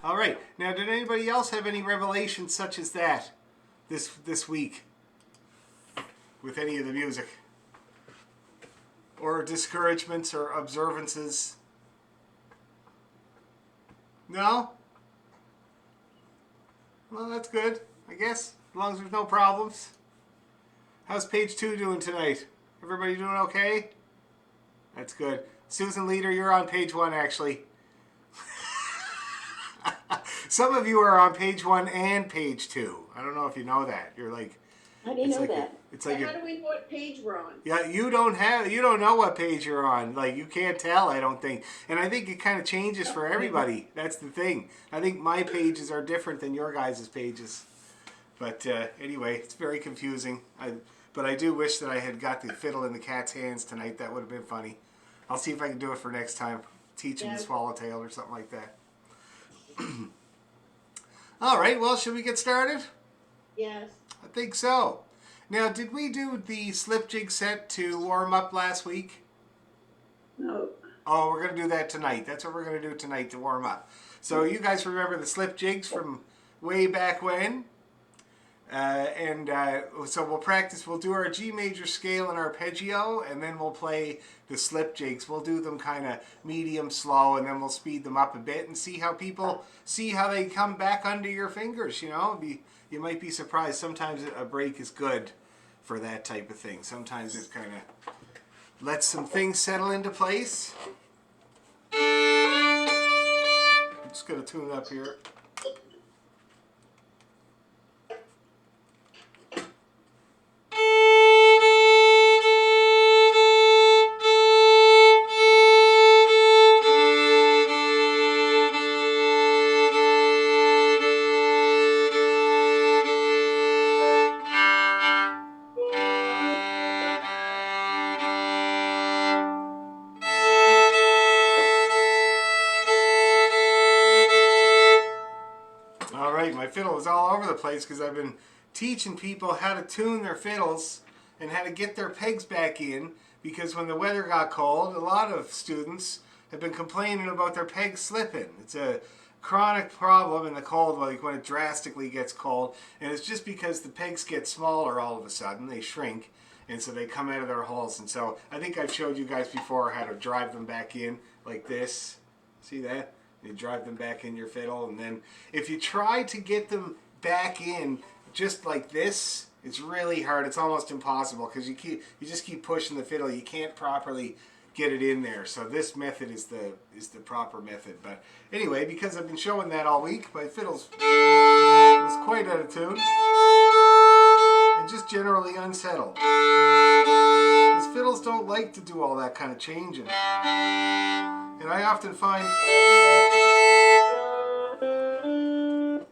All right. Now, did anybody else have any revelations such as that this week with any of the music? Or discouragements or observances? No? Well, that's good, I guess, as long as there's no problems. How's page 2 doing tonight? Everybody doing okay? That's good. Susan Leader, you're on page 1, actually. Some of you are on page 1 and page 2. I don't know if you know that. You're like, I didn't know that. It's like how do we know what page we're on? Yeah, you don't know what page you're on. Like, you can't tell, I don't think. And I think it kind of changes for everybody. That's the thing. I think my pages are different than your guys' pages. But anyway, it's very confusing. But I do wish that I had got the fiddle in the cat's hands tonight. That would have been funny. I'll see if I can do it for next time. Teach him the swallowtail or something like that. All right, well, should we get started? Yes. I think so. Now, did we do the slip jig set to warm up last week? No. Oh, we're going to do that tonight. That's what we're going to do tonight to warm up. So you guys remember the slip jigs from way back when? So we'll practice. We'll do our G major scale and arpeggio, and then we'll play the slip jigs. We'll do them kind of medium slow, and then we'll speed them up a bit and see how they come back under your fingers. You know, you might be surprised. Sometimes a break is good for that type of thing. Sometimes it kind of lets some things settle into place. I'm just going to tune up here. My fiddle is all over the place because I've been teaching people how to tune their fiddles and how to get their pegs back in, because when the weather got cold, a lot of students have been complaining about their pegs slipping. It's a chronic problem in the cold, like when it drastically gets cold, and it's just because the pegs get smaller all of a sudden. They shrink, and so they come out of their holes. And so I think I've showed you guys before how to drive them back in like this. See that? You drive them back in your fiddle, and then if you try to get them back in just like this, it's really hard. It's almost impossible because you just keep pushing the fiddle. You can't properly get it in there. So this method is the proper method. But anyway, because I've been showing that all week, my fiddle's was quite out of tune and just generally unsettled. Because fiddles don't like to do all that kind of changing. And I often find,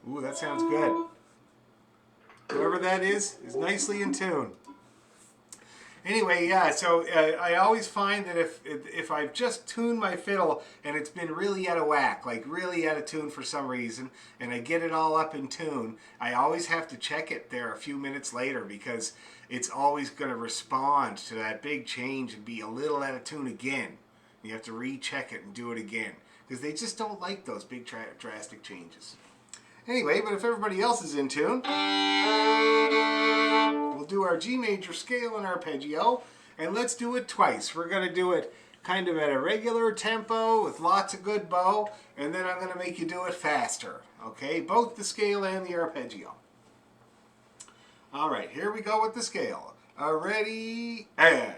ooh, that sounds good. Whoever that is nicely in tune. Anyway, yeah, so I always find that if I've just tuned my fiddle and it's been really out of whack, like really out of tune for some reason, and I get it all up in tune, I always have to check it there a few minutes later, because it's always going to respond to that big change and be a little out of tune again. You have to recheck it and do it again, because they just don't like those big drastic changes. Anyway, but if everybody else is in tune, we'll do our G major scale and arpeggio, and let's do it twice. We're going to do it kind of at a regular tempo with lots of good bow, and then I'm going to make you do it faster. Okay, both the scale and the arpeggio. All right, here we go with the scale. Ready, and...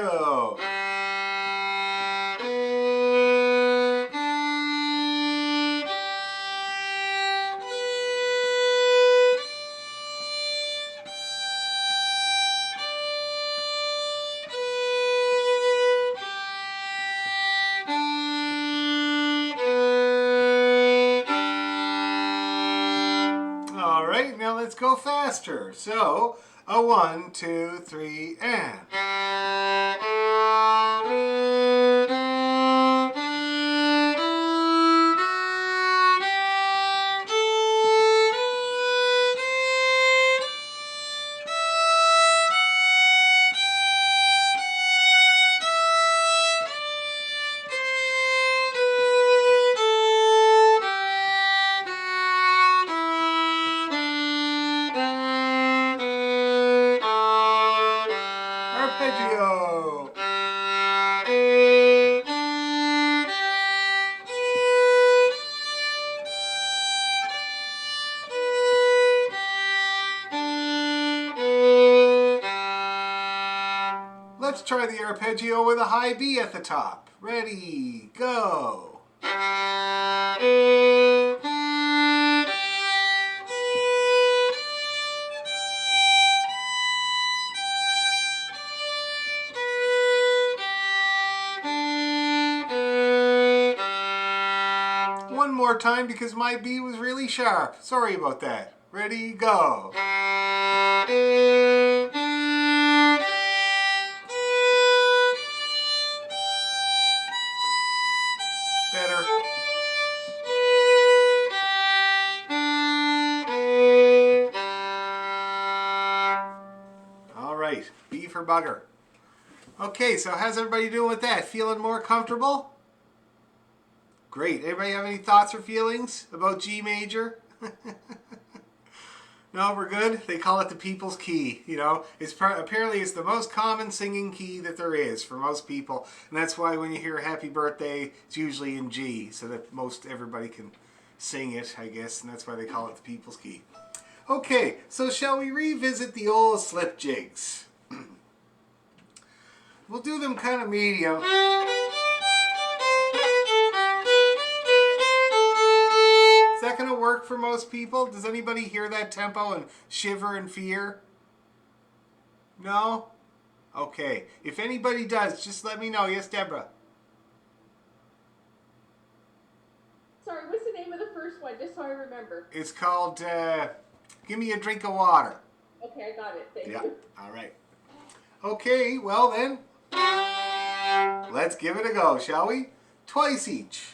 arpeggio. All right, now let's go faster. So, a 1, 2, 3, and. Arpeggio. Let's try the arpeggio with a high B at the top. Ready, go. One more time because my B was really sharp. Sorry about that. Ready, go. Better. All right, B for bugger. Okay, so how's everybody doing with that? Feeling more comfortable? Great. Anybody have any thoughts or feelings about G major? No, we're good. They call it the people's key. You know, apparently it's the most common singing key that there is for most people, and that's why when you hear "Happy Birthday," it's usually in G, so that most everybody can sing it, I guess, and that's why they call it the people's key. Okay, so shall we revisit the old slip jigs? We'll do them kind of medium. Is that going to work for most people? Does anybody hear that tempo and shiver in fear? No? Okay. If anybody does, just let me know. Yes, Deborah? Sorry, what's the name of the first one, just so I remember? It's called Give Me a Drink of Water. Okay, I got it. Thank you. All right. Okay, well then, let's give it a go, shall we? Twice each.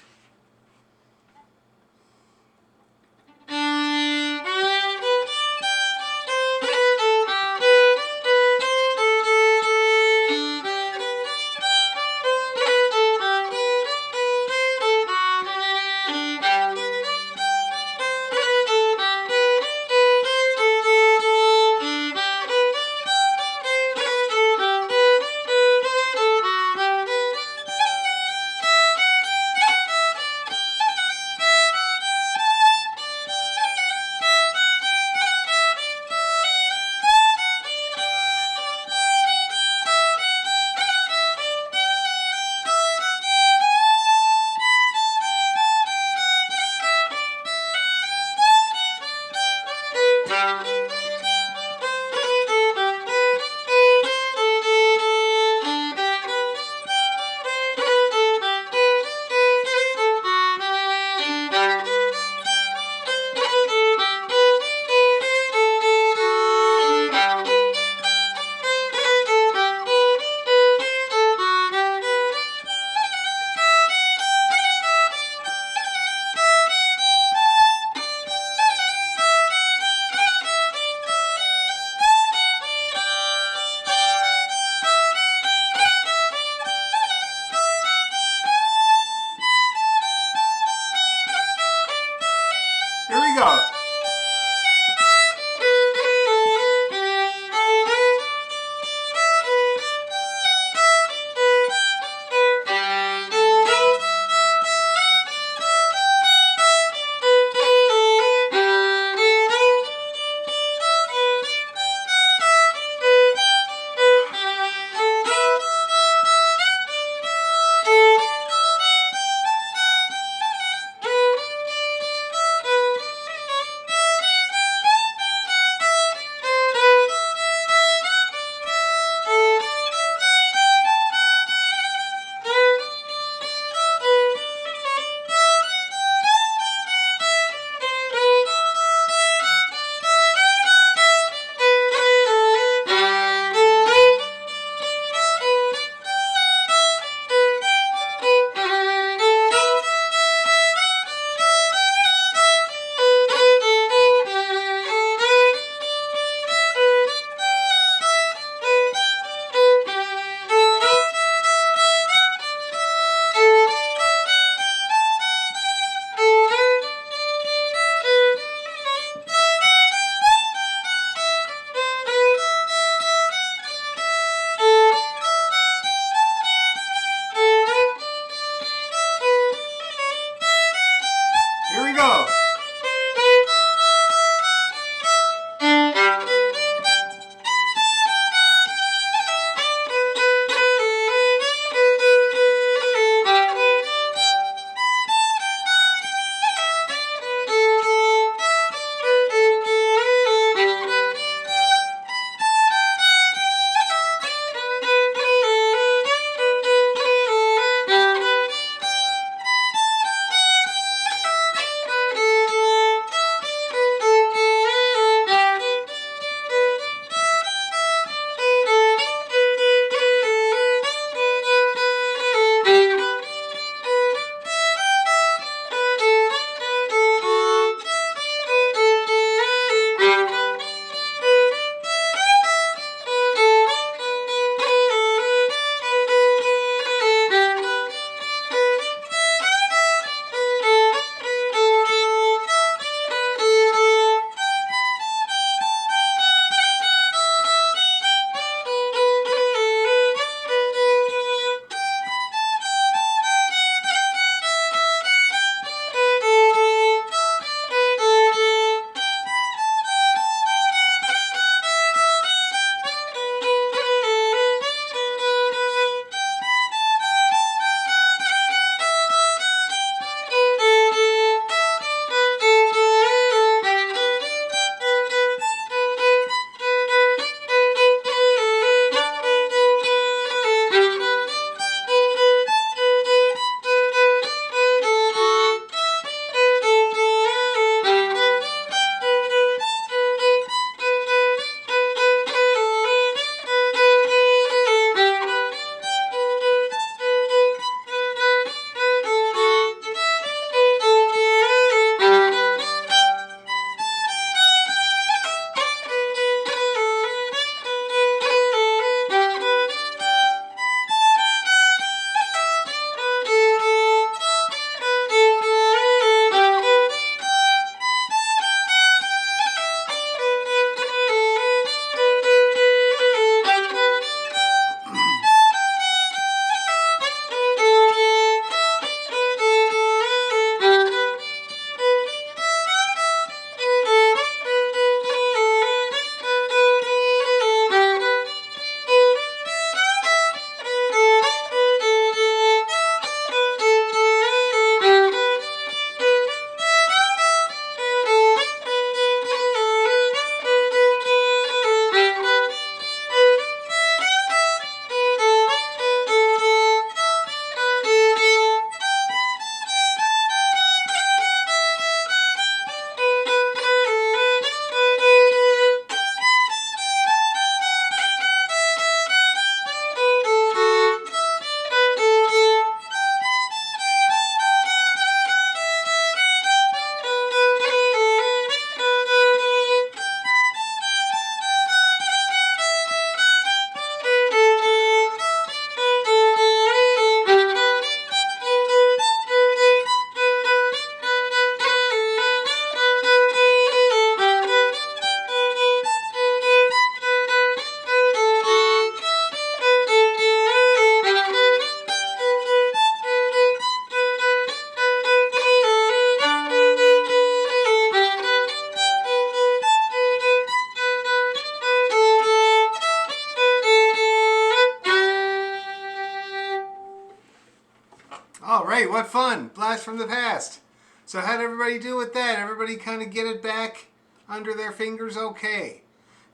All right, what fun. Blast from the past. So how'd everybody do with that? Everybody kind of get it back under their fingers okay.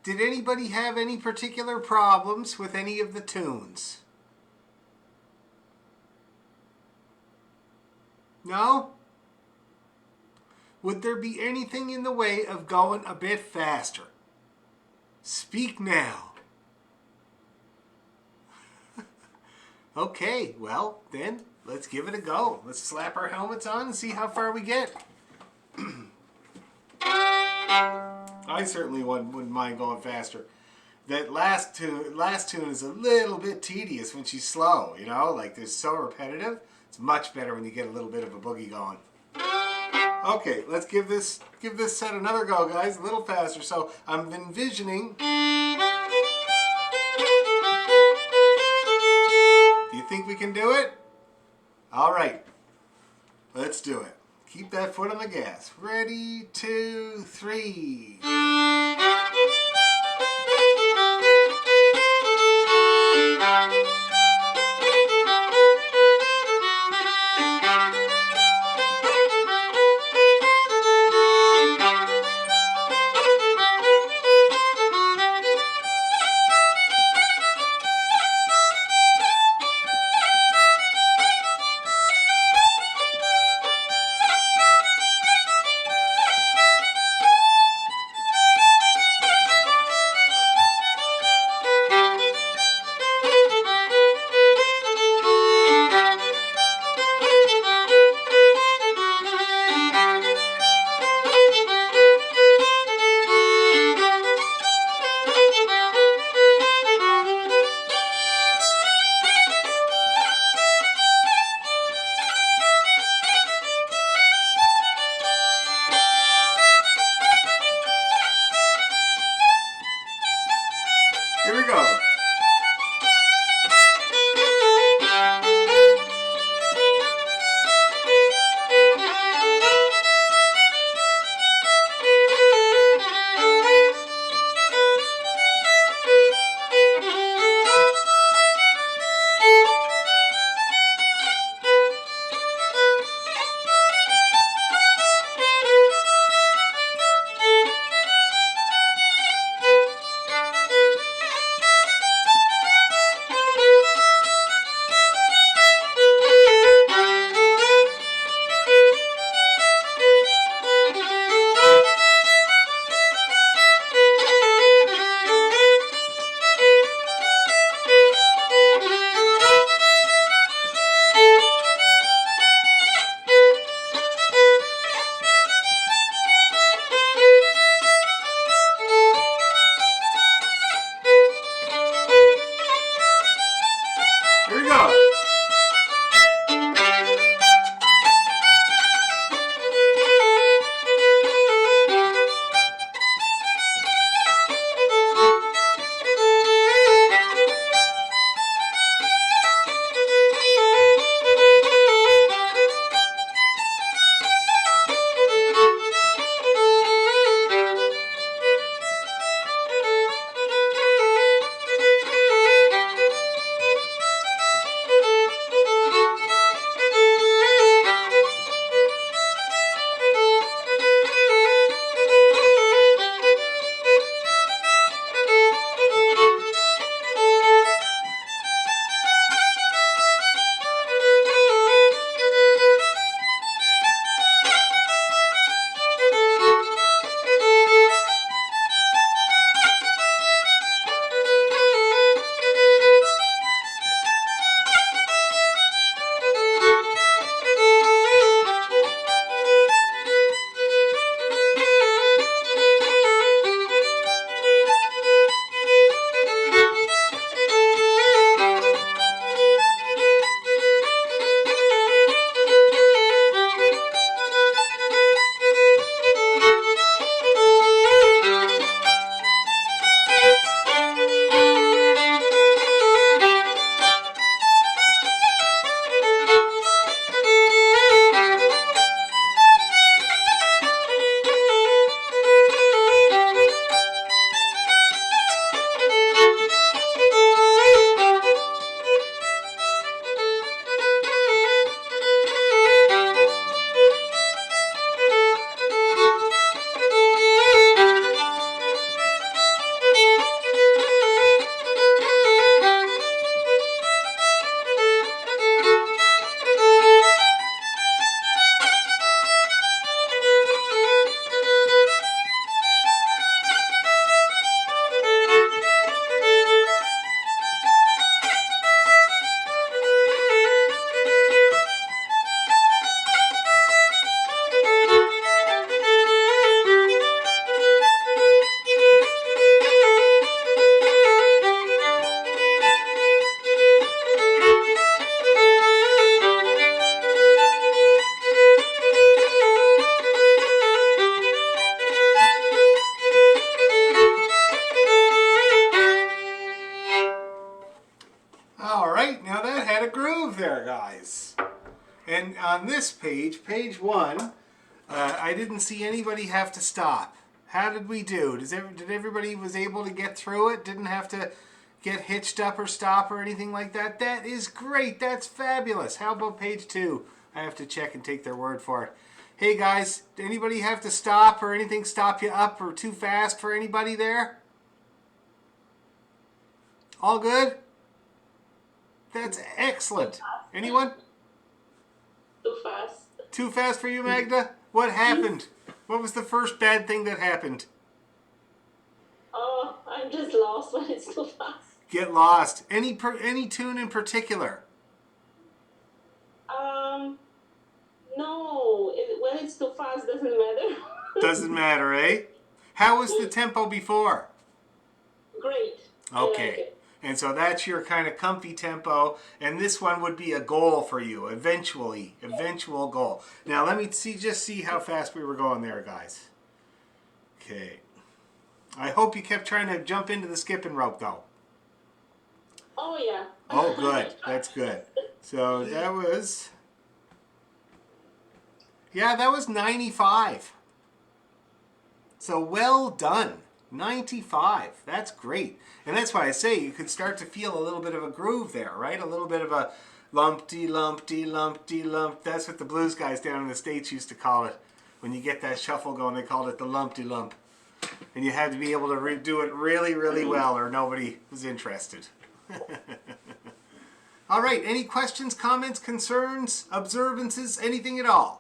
Did anybody have any particular problems with any of the tunes? No? Would there be anything in the way of going a bit faster? Speak now. Okay, well, then let's give it a go. Let's slap our helmets on and see how far we get. I certainly wouldn't mind going faster. That last tune is a little bit tedious when she's slow, you know, like they're so repetitive. It's much better when you get a little bit of a boogie going. Okay, let's give this set another go, guys, a little faster. So I'm envisioning. Do you think we can do it? All right, let's do it. Keep that foot on the gas. Ready, 2, 3. had a groove there, guys. And on this page, page 1, I didn't see anybody have to stop. How did we do? Did everybody was able to get through it? Didn't have to get hitched up or stop or anything like that? That is great. That's fabulous. How about page 2? I have to check and take their word for it. Hey guys, did anybody have to stop or anything stop you up or too fast for anybody there? All good? That's excellent. Anyone? Too fast. Too fast for you, Magda? What happened? What was the first bad thing that happened? Oh, I'm just lost when it's too fast. Get lost. Any tune in particular? No. When it's too fast, doesn't matter. Doesn't matter, eh? How was the tempo before? Great. Okay. I like it. And so that's your kind of comfy tempo, and this one would be a goal for you, eventual goal. Now let me just see how fast we were going there, guys. Okay. I hope you kept trying to jump into the skipping rope, though. Oh, yeah. Oh, good. That's good. So that was... Yeah, that was 95. So well done. 95. That's great. And that's why I say you could start to feel a little bit of a groove there, right? A little bit of a lump-de-lump-de-lump-de-lump. That's what the blues guys down in the States used to call it. When you get that shuffle going, they called it the lump-de-lump. And you had to be able to do it really, really well or nobody was interested. All right. Any questions, comments, concerns, observances, anything at all?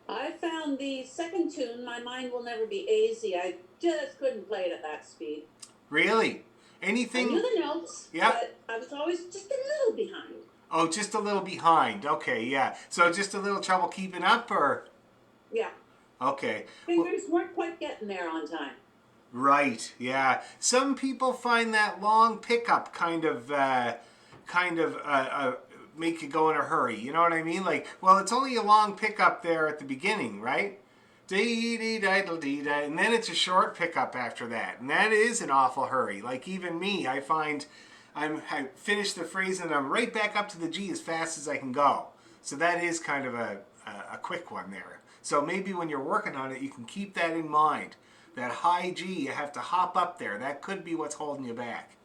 I found the second tune, My Mind Will Never Be Easy. I just couldn't play it at that speed. Really? Anything? I knew the notes, Yeah. but I was always just a little behind. Oh, just a little behind. Okay, yeah. So just a little trouble keeping up, or? Yeah. Okay. Fingers weren't quite getting there on time. Right, yeah. Some people find that long pickup kind of make you go in a hurry. You know what I mean? Like, well, it's only a long pickup there at the beginning, right? Dee-dee-dee-dee-dee-dee, and then it's a short pickup after that. And that is an awful hurry. Like, even me, I find I finish the phrase and I'm right back up to the G as fast as I can go. So that is kind of a quick one there. So maybe when you're working on it, you can keep that in mind. That high G, you have to hop up there. That could be what's holding you back.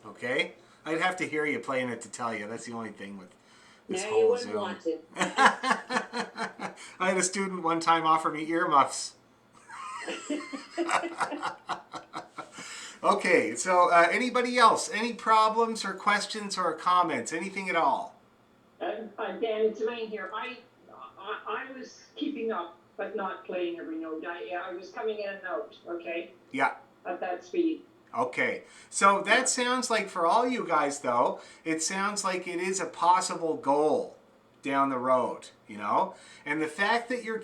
Okay? I'd have to hear you playing it to tell you. That's the only thing with this No, whole you wouldn't Zoom. want to. I had a student one time offer me earmuffs. Okay, so anybody else? Any problems or questions or comments? Anything at all? Dan, it's Elaine here. I was keeping up, but not playing every note. I was coming in and out, okay? Yeah. At that speed. Okay, so that sounds like for all you guys, though, it sounds like it is a possible goal down the road, you know? And the fact that you're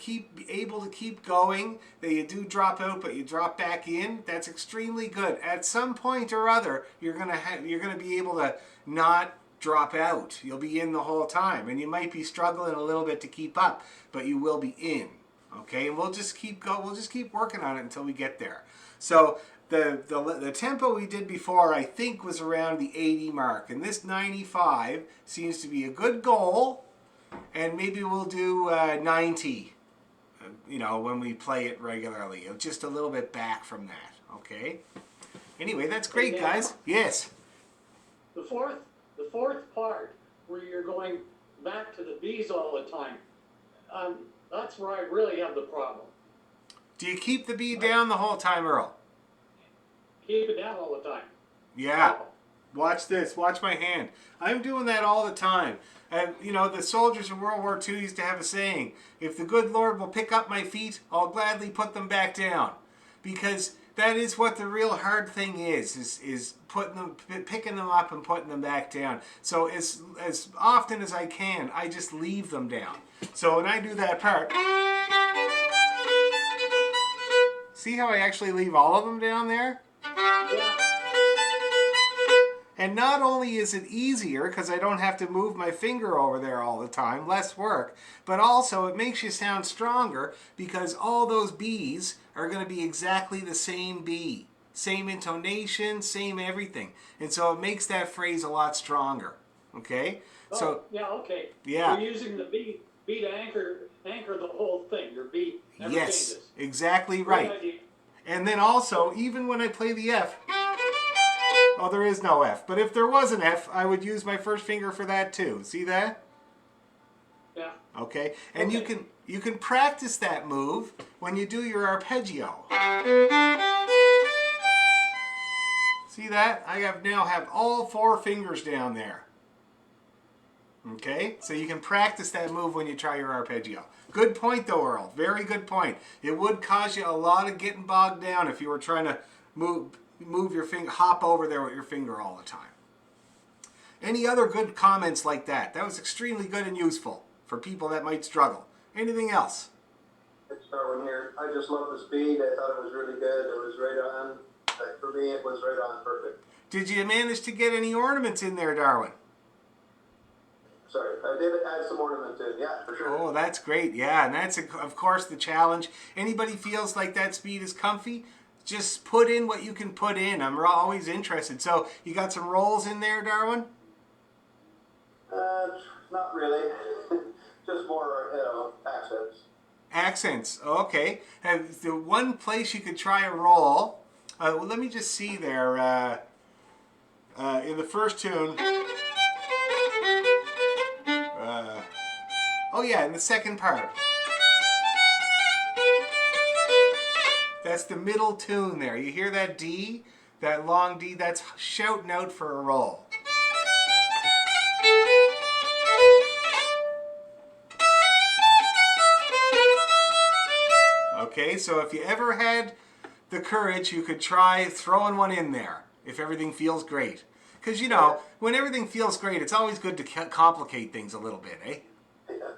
able to keep going, that you do drop out but you drop back in, that's extremely good. At some point or other, you're gonna be able to not drop out. You'll be in the whole time, and you might be struggling a little bit to keep up, but you will be in. Okay, and we'll just keep working on it until we get there. So the tempo we did before, I think, was around the 80 mark, and this 95 seems to be a good goal, and maybe we'll do 90, you know, when we play it regularly. Just a little bit back from that, okay? Anyway, that's great, guys. Yes? The fourth part, where you're going back to the B's all the time, that's where I really have the problem. Do you keep the B down the whole time, Earl? Keep it down all the time. Yeah. Watch this. Watch my hand. I'm doing that all the time. And, you know, the soldiers in World War II used to have a saying, if the good Lord will pick up my feet, I'll gladly put them back down. Because that is what the real hard thing is picking them up and putting them back down. So as often as I can, I just leave them down. So when I do that part, see how I actually leave all of them down there? And not only is it easier because I don't have to move my finger over there all the time, less work, but also it makes you sound stronger because all those B's are going to be exactly the same B. same intonation, same everything. And so it makes that phrase a lot stronger. Okay? Oh, So, yeah, okay. yeah. You're using the B to anchor the whole thing. Your B never Yes, changes. exactly Good right. idea. And then also, even when I play the F, oh, there is no F. But if there was an F, I would use my first finger for that too. See that? Yeah. Okay. And Okay. you can practice that move when you do your arpeggio. See that? I now have all 4 fingers down there. Okay? So you can practice that move when you try your arpeggio. Good point though, Earl. Very good point. It would cause you a lot of getting bogged down if you were trying to move your finger, hop over there with your finger all the time. Any other good comments like that? That was extremely good and useful for people that might struggle. Anything else? It's Darwin here. I just love the speed. I thought it was really good. It was right on. For me, it was right on perfect. Did you manage to get any ornaments in there, Darwin? Sorry, I did add some ornaments in. Yeah, for sure. Oh, that's great. Yeah, and that's, of course, the challenge. Anybody feels like that speed is comfy, just put in what you can put in. I'm always interested. So you got some rolls in there, Darwin? Not really. Just more, accents. Accents. Okay. The one place you could try a roll, well, let me just see there. In the first tune. Oh, yeah, in the second part. That's the middle tune there. You hear that D? That long D? That's shouting out for a roll. Okay, so if you ever had the courage, you could try throwing one in there if everything feels great. Because, you know, when everything feels great, it's always good to complicate things a little bit, eh? Yeah.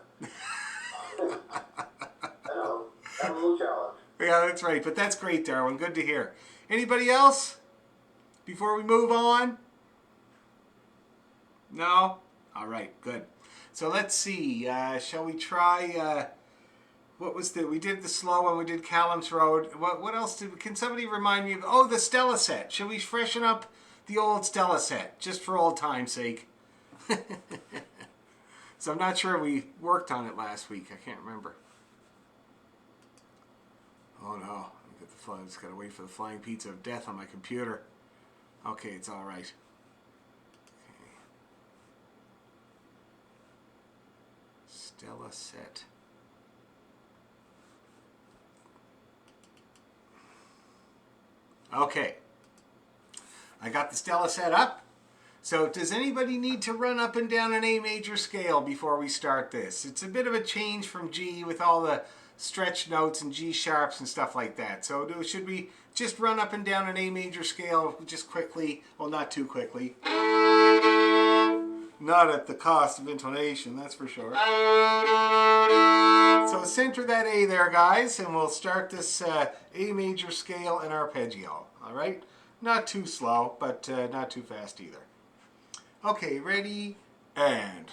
I know. Have a little challenge. Yeah, that's right. But that's great, Darwin. Good to hear. Anybody else before we move on? No? All right, good. So let's see. Shall we try... what was we did the slow one, we did Callum's Road. What else can somebody remind me of? Oh, the Stella set. Shall we freshen up the old Stella set, just for old time's sake? So I'm not sure we worked on it last week. I can't remember. Oh no, I just gotta wait for the flying pizza of death on my computer. Okay, it's all right. Okay. Stella set. Okay, I got the Stella set up. So does anybody need to run up and down an A major scale before we start this? It's a bit of a change from G with all the stretch notes and G sharps and stuff like that. So should we just run up and down an A major scale just quickly? Well, not too quickly. Not at the cost of intonation, that's for sure. So center that A there, guys, and we'll start this A major scale and arpeggio. All right? Not too slow, but not too fast either. Okay, ready, and...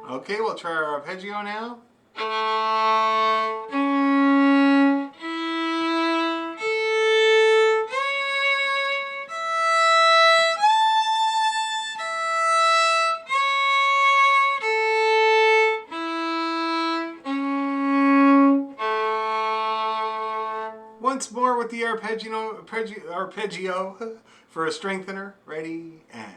Okay, we'll try our arpeggio now. Once more with the arpeggio for a strengthener. Ready, and...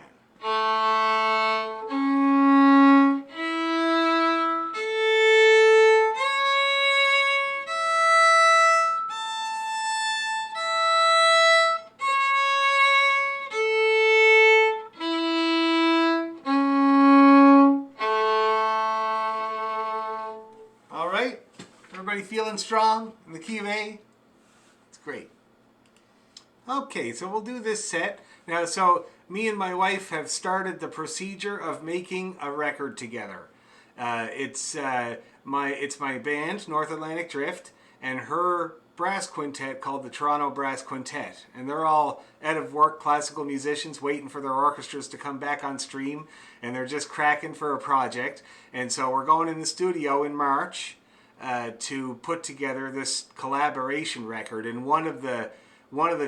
Everybody feeling strong in the key of A? It's great. Okay, so we'll do this set. Now, so me and my wife have started the procedure of making a record together. It's my band, North Atlantic Drift, and her brass quintet called the Toronto Brass Quintet. And they're all out of work classical musicians waiting for their orchestras to come back on stream, and they're just cracking for a project. And so we're going in the studio in March to put together this collaboration record. And one of the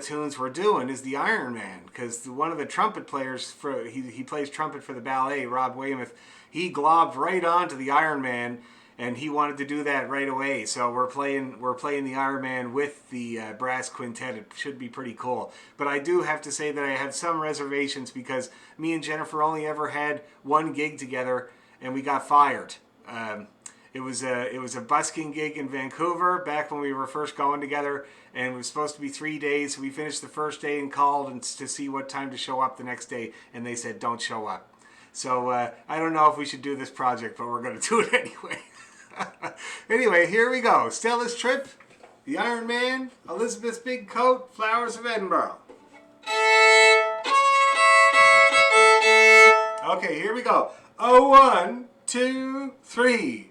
tunes we're doing is the Iron Man, because one of the trumpet players, he plays trumpet for the ballet, Rob Weymouth, he globbed right onto the Iron Man, and he wanted to do that right away. So we're playing the Iron Man with the brass quintet. It should be pretty cool. But I do have to say that I have some reservations, because me and Jennifer only ever had one gig together, and we got fired. It was a busking gig in Vancouver back when we were first going together, and it was supposed to be 3 days. We finished the first day and called to see what time to show up the next day, and they said don't show up. So I don't know if we should do this project, but we're going to do it anyway. Anyway, here we go. Stella's Trip, the Iron Man, Elizabeth's Big Coat, Flowers of Edinburgh. Okay, here we go. 1, 2, 3.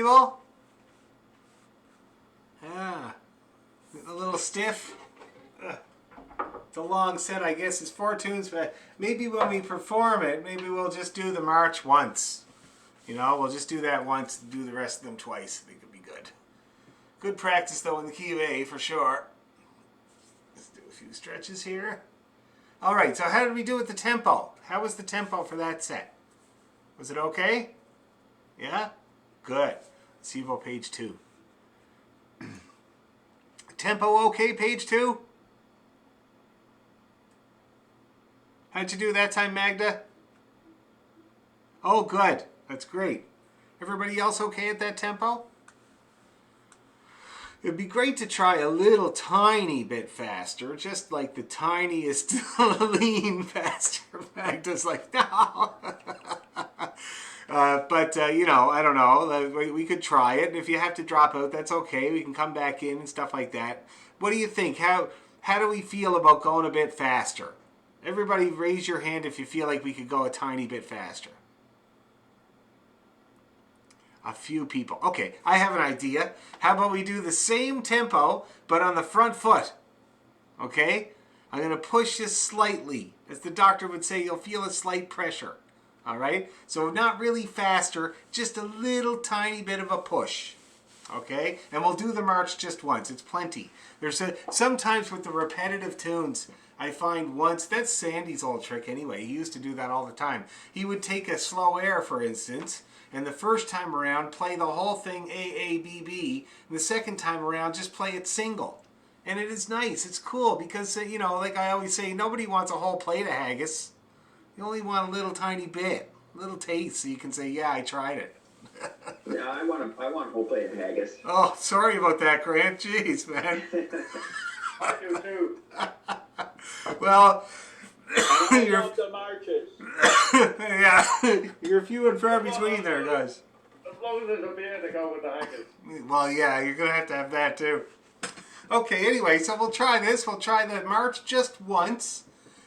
comfortable? Yeah. A little stiff? It's a long set, I guess. It's 4 tunes, but maybe when we perform it, maybe we'll just do the march once. You know, we'll just do that once and do the rest of them twice. I think it'll be good. Good practice, though, in the key of A, for sure. Let's do a few stretches here. All right, so how did we do with the tempo? How was the tempo for that set? Was it okay? Yeah? Good. Let's see about page 2. Tempo okay, page 2? How'd you do that time, Magda? Oh, good. That's great. Everybody else okay at that tempo? It'd be great to try a little tiny bit faster, just like the tiniest lean faster. Magda's like, no. But you know, I don't know. We could try it. And if you have to drop out, that's okay. We can come back in and stuff like that. What do you think? How do we feel about going a bit faster? Everybody raise your hand if you feel like we could go a tiny bit faster. A few people. Okay, I have an idea. How about we do the same tempo, but on the front foot? Okay? I'm going to push this slightly. As the doctor would say, you'll feel a slight pressure. All right? So not really faster, just a little tiny bit of a push. Okay? And we'll do the march just once. It's plenty. Sometimes with the repetitive tunes, I find once, that's Sandy's old trick anyway. He used to do that all the time. He would take a slow air, for instance, and the first time around, play the whole thing A, A, B, B. And the second time around, just play it single. And it is nice. It's cool because, you know, like I always say, nobody wants a whole plate of haggis. You only want a little tiny bit, a little taste, so you can say, yeah, I tried it. Yeah, I want a whole plate of haggis. Oh, sorry about that, Grant. Jeez, man. I do too. Well, I love the marches. yeah, you're few and far between there, guys. As long as there's a beer to go with the haggis. Well, yeah, you're going to have that too. Okay, anyway, so we'll try this. We'll try the march just once,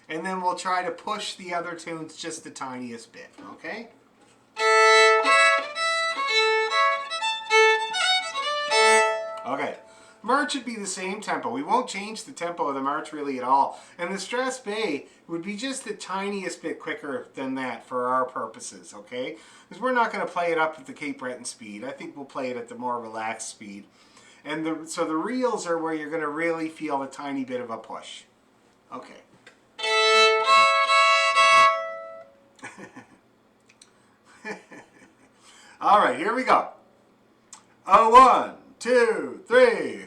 and then we'll try to push the other tunes just the tiniest bit, okay? Okay. March would be the same tempo. We won't change the tempo of the march really at all. And the Strass Bay would be just the tiniest bit quicker than that for our purposes, okay? Because we're not going to play it up at the Cape Breton speed. I think we'll play it at the more relaxed speed. And so the reels are where you're going to really feel a tiny bit of a push. Okay. All right, here we go. 1, 2, 3.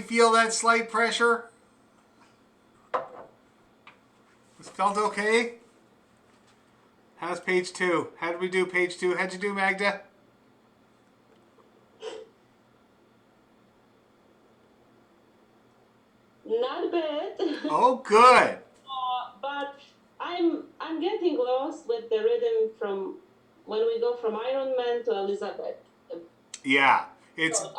feel that slight pressure? This felt okay? How's page 2? How did we do page 2? How'd you do, Magda? Not bad. Oh, good. But I'm getting lost with the rhythm from when we go from Iron Man to Elizabeth. Yeah, So,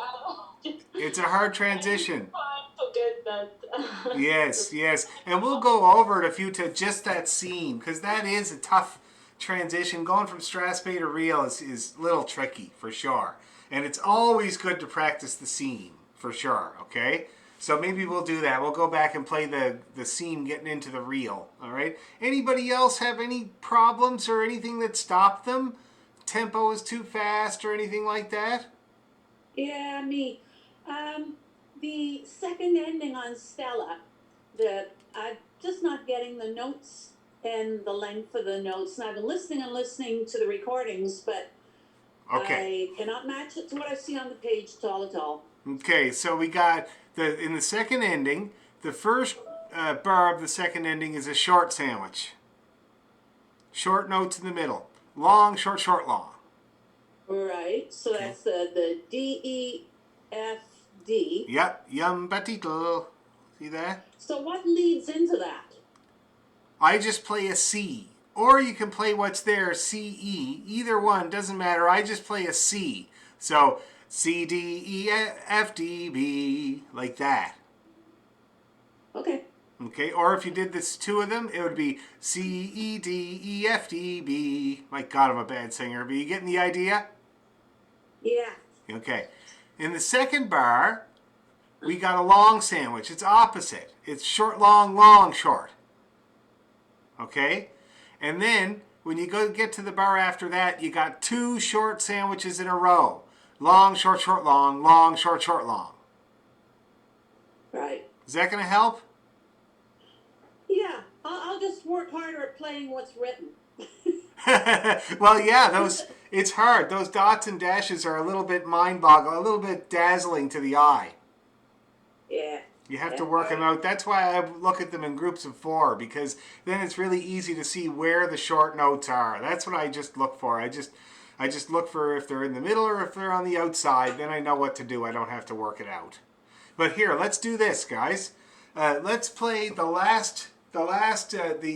it's a hard transition. trying to get that. Yes, yes. And we'll go over it a few to just that scene, because that is a tough transition. Going from Strasbourg to Reel is a little tricky, for sure. And it's always good to practice the scene, for sure, okay? So maybe we'll do that. We'll go back and play the scene getting into the Reel, all right? Anybody else have any problems or anything that stopped them? Tempo is too fast or anything like that? Yeah, me. The second ending on Stella, I'm just not getting the notes and the length of the notes. And I've been listening and listening to the recordings, but Okay. I cannot match it to what I see on the page at all. Okay, so we got in the second ending, the first bar of the second ending is a short sandwich. Short notes in the middle. Long, short, short, long. Right, so Okay. that's the D, E, F, D. Yep, yum batito. See that? So what leads into that? I just play a C. Or you can play what's there, C, E. Either one, doesn't matter. I just play a C. So, C, D, E, F, D, B. Like that. Okay. Okay, or if you did this two of them, it would be C, E, D, E, F, D, B. My God, I'm a bad singer, but you getting the idea? Yeah. Okay. In the second bar, we got a long sandwich. It's opposite. It's short, long, long, short. Okay? And then, when you go get to the bar after that, you got two short sandwiches in a row. Long, short, short, long, long, short, short, long. Right. Is that going to help? Yeah, I'll just work harder at playing what's written. Well, yeah, it's hard. Those dots and dashes are a little bit mind-boggling, a little bit dazzling to the eye. Yeah. You have to work them out. That's why I look at them in groups of 4, because then it's really easy to see where the short notes are. That's what I just look for. I just look for if they're in the middle or if they're on the outside. Then I know what to do. I don't have to work it out. But here, let's do this, guys. Let's play the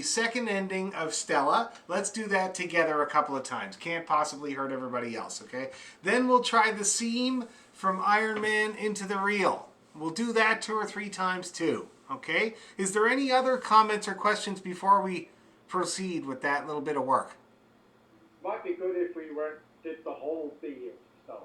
second ending of Stella. Let's do that together a couple of times. Can't possibly hurt everybody else, okay? Then we'll try the seam from Iron Man into the Reel. We'll do that 2 or 3 times too, okay? Is there any other comments or questions before we proceed with that little bit of work? Might be good if we did the whole B of Stella.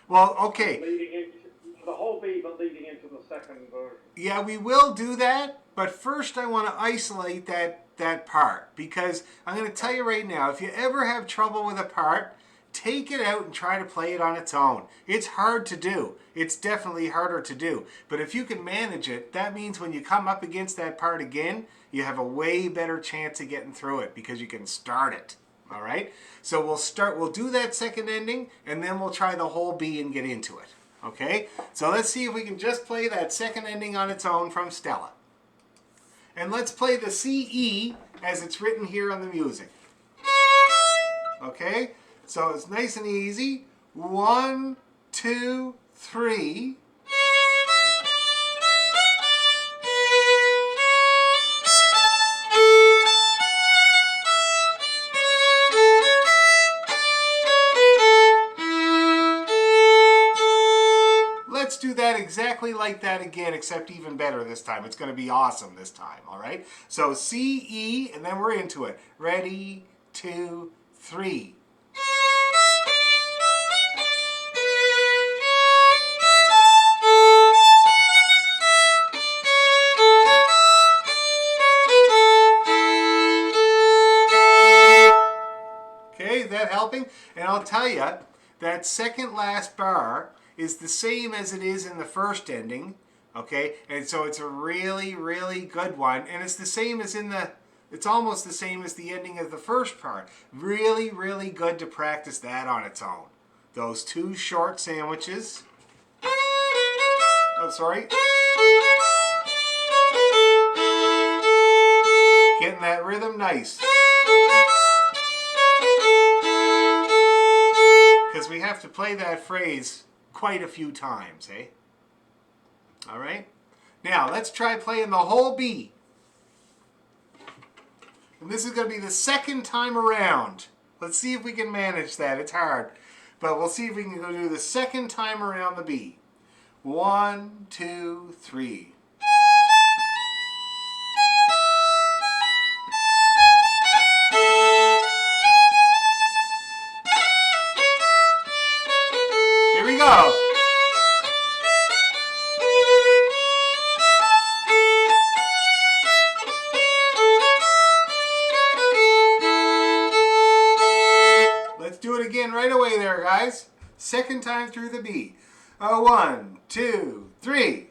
Well, okay. Leading into the whole B, but leading into the second version. Yeah, we will do that, but first I want to isolate that part, because I'm going to tell you right now, if you ever have trouble with a part, take it out and try to play it on its own. It's hard to do. It's definitely harder to do. But if you can manage it, that means when you come up against that part again, you have a way better chance of getting through it because you can start it. All right? So we'll do that second ending, and then we'll try the whole B and get into it. Okay? So let's see if we can just play that second ending on its own from Stella. And let's play the CE as it's written here on the music. Okay? So it's nice and easy. 1, 2, 3. Let's do that exactly like that again, except even better this time. It's going to be awesome this time, all right? So C, E, and then we're into it. Ready, 2, 3. Okay, is that helping? And I'll tell you, that second last bar is the same as it is in the first ending, okay? And so it's a really, really good one. And it's the same as it's almost the same as the ending of the first part. Really, really good to practice that on its own. Those 2 short sandwiches. Oh, sorry. Getting that rhythm nice. Because we have to play that phrase quite a few times, eh? All right? Now, let's try playing the whole B. And this is going to be the second time around. Let's see if we can manage that. It's hard. But we'll see if we can go do the second time around the B. 1, 2, 3. Here we go. Let's do it again right away there, guys. Second time through the B. 1, 2, 3.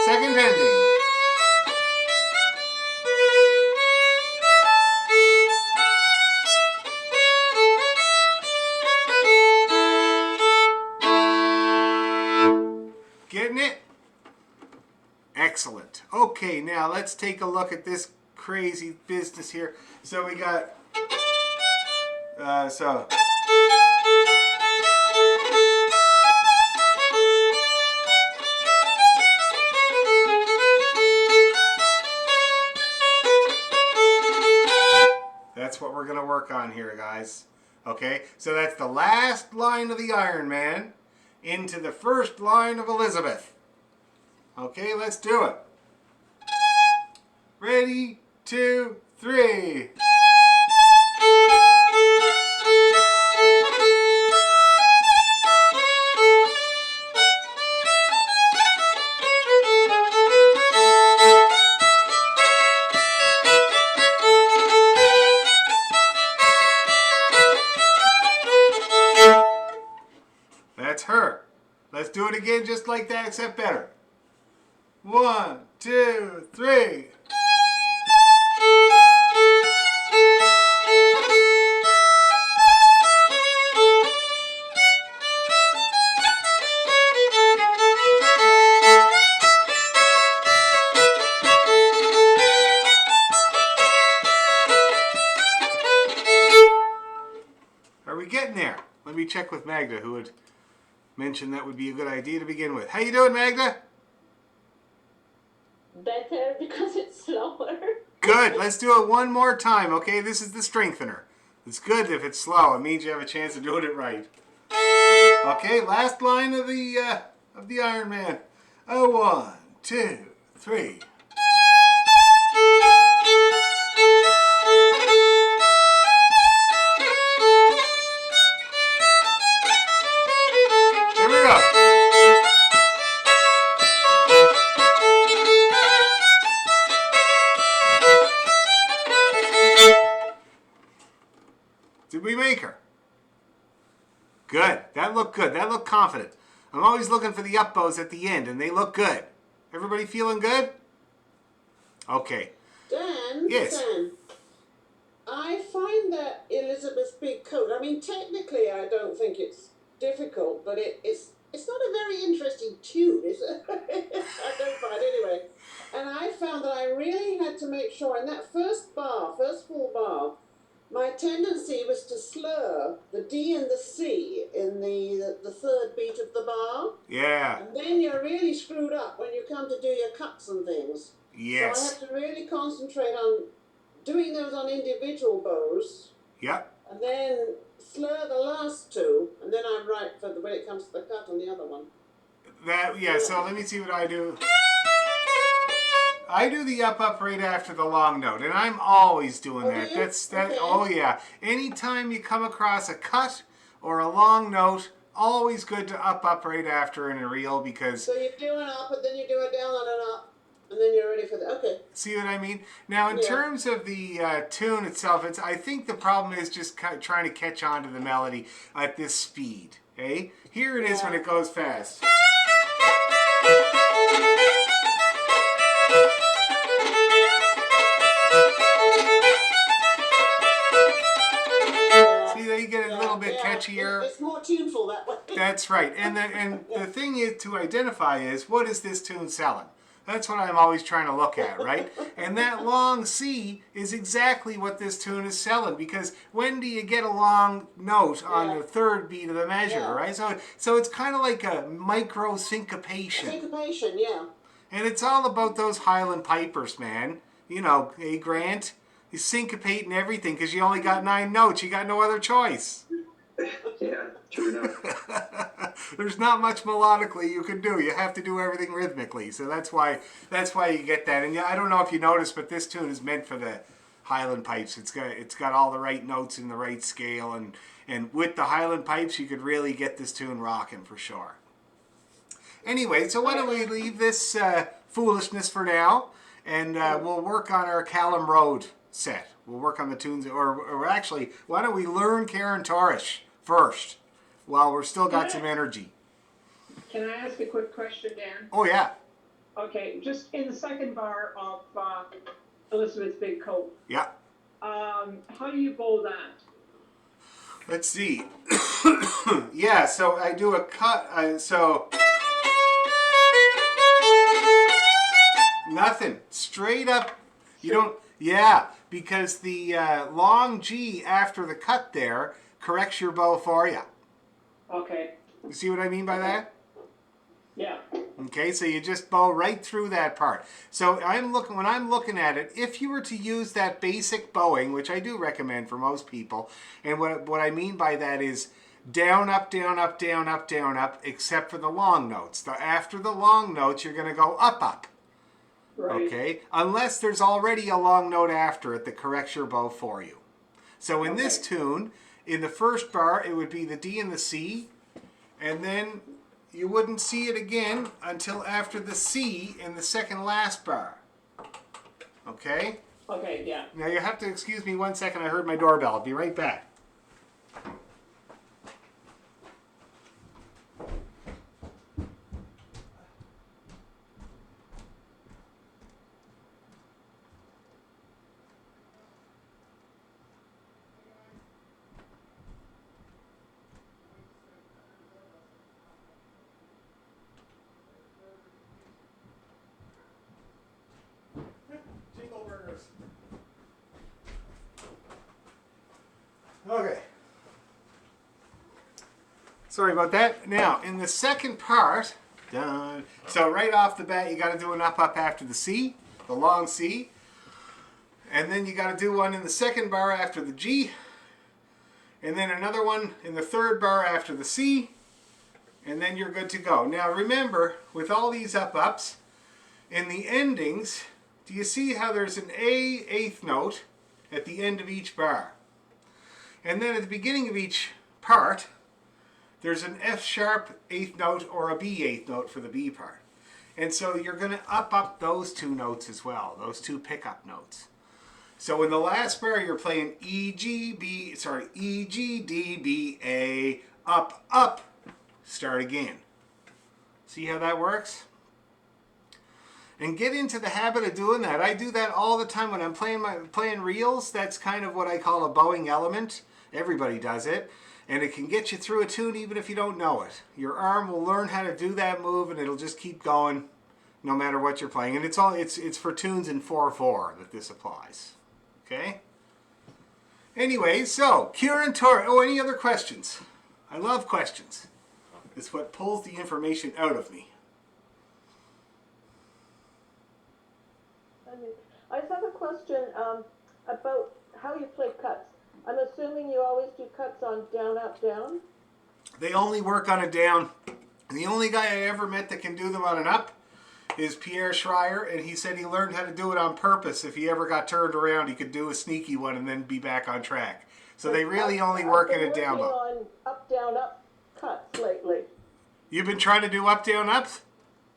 Second ending. Getting it? Excellent. Okay, now let's take a look at this crazy business here. So we got, that's what we're going to work on here, guys. Okay, so that's the last line of the Iron Man into the first line of Elizabeth. Okay, let's do it. Ready, 2, 3. That's her. Let's do it again just like that, except better. 1, 2, 3. Are we getting there? Let me check with Magda, who had mentioned that would be a good idea to begin with. How you doing, Magda? Better because it's slower. Good. Let's do it one more time, okay? This is the strengthener. It's good if it's slow. It means you have a chance of doing it right. Okay, last line of the Iron Man. 1, 2, 3. Here we go. Did we make her? Good. That looked good. That looked confident. I'm always looking for the up bows at the end, and they look good. Everybody feeling good? Okay. Dan, Yes. Dan, I find that Elizabeth's big coat, I mean, technically I don't think it's difficult, but it's not a very interesting tune, is it? I don't find anyway. And I found that I really had to make sure in that first full bar, my tendency was to slur the D and the C in the third beat of the bar. Yeah. And then you're really screwed up when you come to do your cuts and things. Yes. So I have to really concentrate on doing those on individual bows. Yep. And then slur the last two, and then I'm right for when it comes to the cut on the other one. So let me see what I do. I do the up right after the long note, and I'm always doing that. Do you? Okay. Oh yeah. Anytime you come across a cut or a long note, always good to up right after in a reel because. So you do an up, and then you do a down and an up, and then you're ready for the. Okay. See what I mean? Now, in terms of the tune itself, I think the problem is just trying to catch on to the melody at this speed. Eh? Here it is when it goes fast. much ear. It's more tuneful that way. That's right. And the thing is to identify is, what is this tune selling? That's what I'm always trying to look at, right? And that long C is exactly what this tune is selling, because when do you get a long note on the third beat of the measure, right? So it's kind of like a micro syncopation. Syncopation, yeah. And it's all about those Highland pipers, man. You know, hey, Grant, you syncopating everything because you only got 9 notes. You got no other choice. Yeah, true enough. There's not much melodically you can do. You have to do everything rhythmically. So that's why you get that. And I don't know if you noticed, but this tune is meant for the Highland pipes. It's got all the right notes in the right scale, and with the Highland pipes, you could really get this tune rocking for sure. Anyway, so why don't we leave this foolishness for now, and we'll work on our Callum Road set. We'll work on the tunes, or actually, why don't we learn Karen Torish first, while we're still got some energy. Can I ask a quick question, Dan? Oh, yeah. Okay, just in the second bar of Elizabeth's Big Coat. Yeah. How do you bow that? Let's see. Yeah, so I do a cut, so... Nothing. Straight up. You don't... Yeah, because the long G after the cut there corrects your bow for you. Okay. You see what I mean by that? Yeah. Okay, so you just bow right through that part. So when I'm looking at it, if you were to use that basic bowing, which I do recommend for most people, and what I mean by that is down, up, down, up, down, up, down, up, except for the long notes. After the long notes, you're going to go up, up. Right. Okay, unless there's already a long note after it that corrects your bow for you. So in this tune, in the first bar, it would be the D and the C, and then you wouldn't see it again until after the C in the second last bar. Okay? Okay, yeah. Now you have to excuse me 1 second, I heard my doorbell. I'll be right back. Jingle burgers. Okay. Sorry about that. Now, in the second part, so right off the bat, you got to do an up, up after the C, the long C. And then you got to do one in the second bar after the G. And then another one in the third bar after the C. And then you're good to go. Now remember, with all these up, ups, in the endings, do you see how there's an A eighth note at the end of each bar? And then at the beginning of each part, there's an F sharp eighth note or a B eighth note for the B part. And so you're going to up those two notes as well, those two pickup notes. So in the last bar, you're playing E, G, D, B, A, up, up, start again. See how that works? And get into the habit of doing that. I do that all the time when I'm playing reels. That's kind of what I call a bowing element. Everybody does it. And it can get you through a tune even if you don't know it. Your arm will learn how to do that move, and it'll just keep going no matter what you're playing. And it's for tunes in 4/4 that this applies. Okay? Anyway, so Kieran Tor. Oh, any other questions? I love questions. It's what pulls the information out of me. I just have a question about how you play cuts. I'm assuming you always do cuts on down, up, down? They only work on a down. The only guy I ever met that can do them on an up is Pierre Schreier, and he said he learned how to do it on purpose. If he ever got turned around, he could do a sneaky one and then be back on track. So they really only work in a down bow. I've been working on up, down, up cuts lately. You've been trying to do up, down, ups?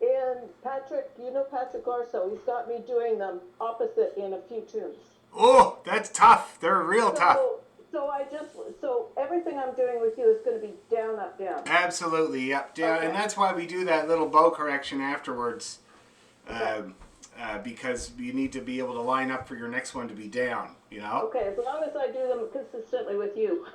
And Patrick, you know Patrick Orso, he's got me doing them opposite in a few tunes. Oh, that's tough. They're real tough. So everything I'm doing with you is going to be down, up, down. Absolutely, yep. Down, Okay. and that's why we do that little bow correction afterwards, because you need to be able to line up for your next one to be down, you know? Okay, as long as I do them consistently with you.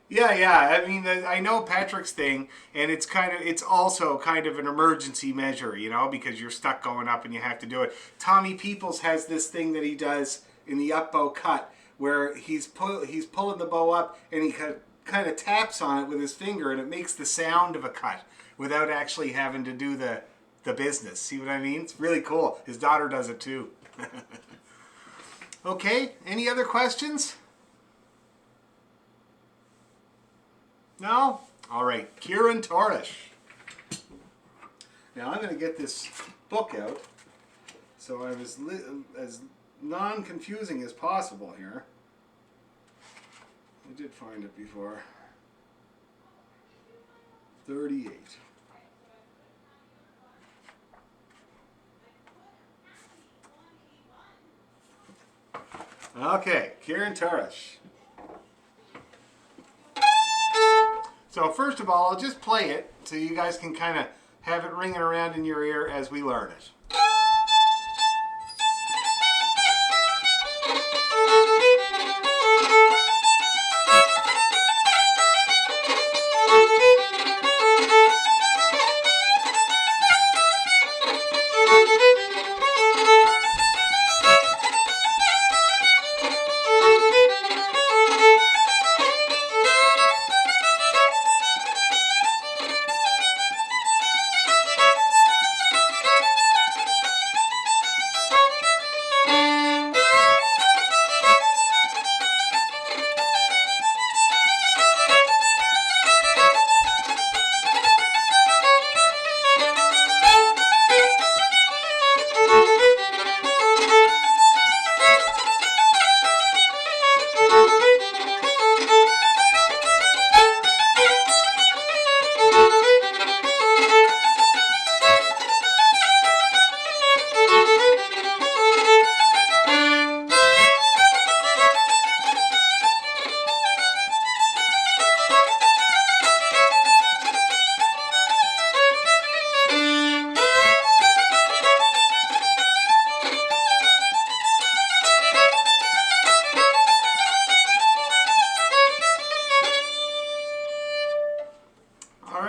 Yeah. I mean, I know Patrick's thing, and it's also kind of an emergency measure, you know, because you're stuck going up and you have to do it. Tommy Peoples has this thing that he does in the up bow cut, where he's pulling the bow up and he kind of taps on it with his finger, and it makes the sound of a cut without actually having to do the business. See what I mean? It's really cool. His daughter does it too. Okay, any other questions? No? All right, Kieran Torish. Now I'm going to get this book out so I'm as non-confusing as possible here. I did find it before. 38. Okay, Kieran Torish. So first of all, I'll just play it so you guys can kind of have it ringing around in your ear as we learn it.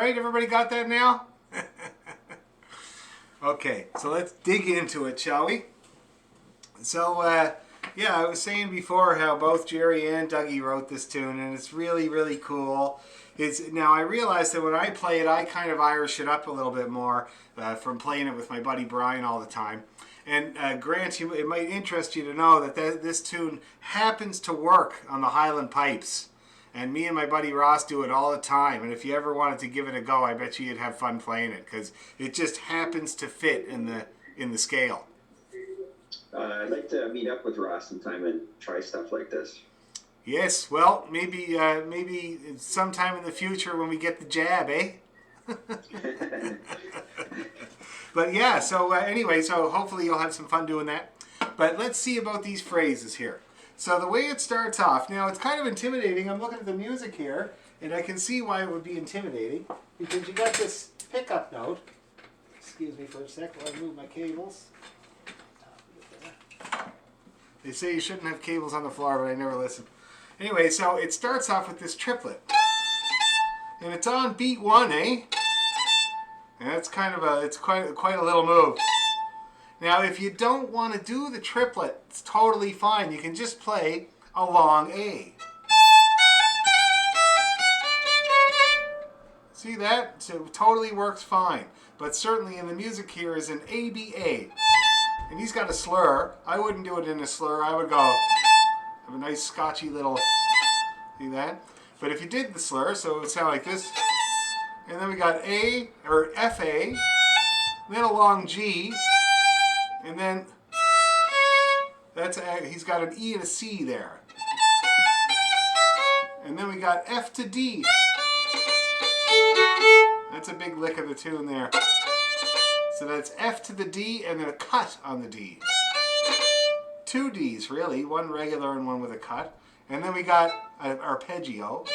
Everybody got that now? Okay, so let's dig into it, shall we? So, yeah, I was saying before how both Jerry and Dougie wrote this tune, and it's really, really cool. Now, I realize that when I play it, I kind of Irish it up a little bit more from playing it with my buddy Brian all the time. And Grant, it might interest you to know that this tune happens to work on the Highland pipes. And me and my buddy Ross do it all the time. And if you ever wanted to give it a go, I bet you'd have fun playing it because it just happens to fit in the scale. I'd like to meet up with Ross sometime and try stuff like this. Yes, well, maybe sometime in the future when we get the jab, eh? But yeah, so anyway, so hopefully you'll have some fun doing that. But let's see about these phrases here. So the way it starts off, now it's kind of intimidating. I'm looking at the music here, and I can see why it would be intimidating, because you got this pickup note. Excuse me for a sec while I move my cables. They say you shouldn't have cables on the floor, but I never listen. Anyway, so it starts off with this triplet. And it's on beat 1, eh? And that's kind of it's quite a little move. Now, if you don't want to do the triplet, it's totally fine. You can just play a long A. See that? So it totally works fine. But certainly in the music here is an ABA. And he's got a slur. I wouldn't do it in a slur. I would go, have a nice scotchy little, see that? But if you did the slur, so it would sound like this. And then we got A, or FA, then a long G, and then he's got an E and a C there. And then we got F to D. That's a big lick of the tune there. So that's F to the D and then a cut on the D. 2 Ds really, one regular and one with a cut. And then we got an arpeggio.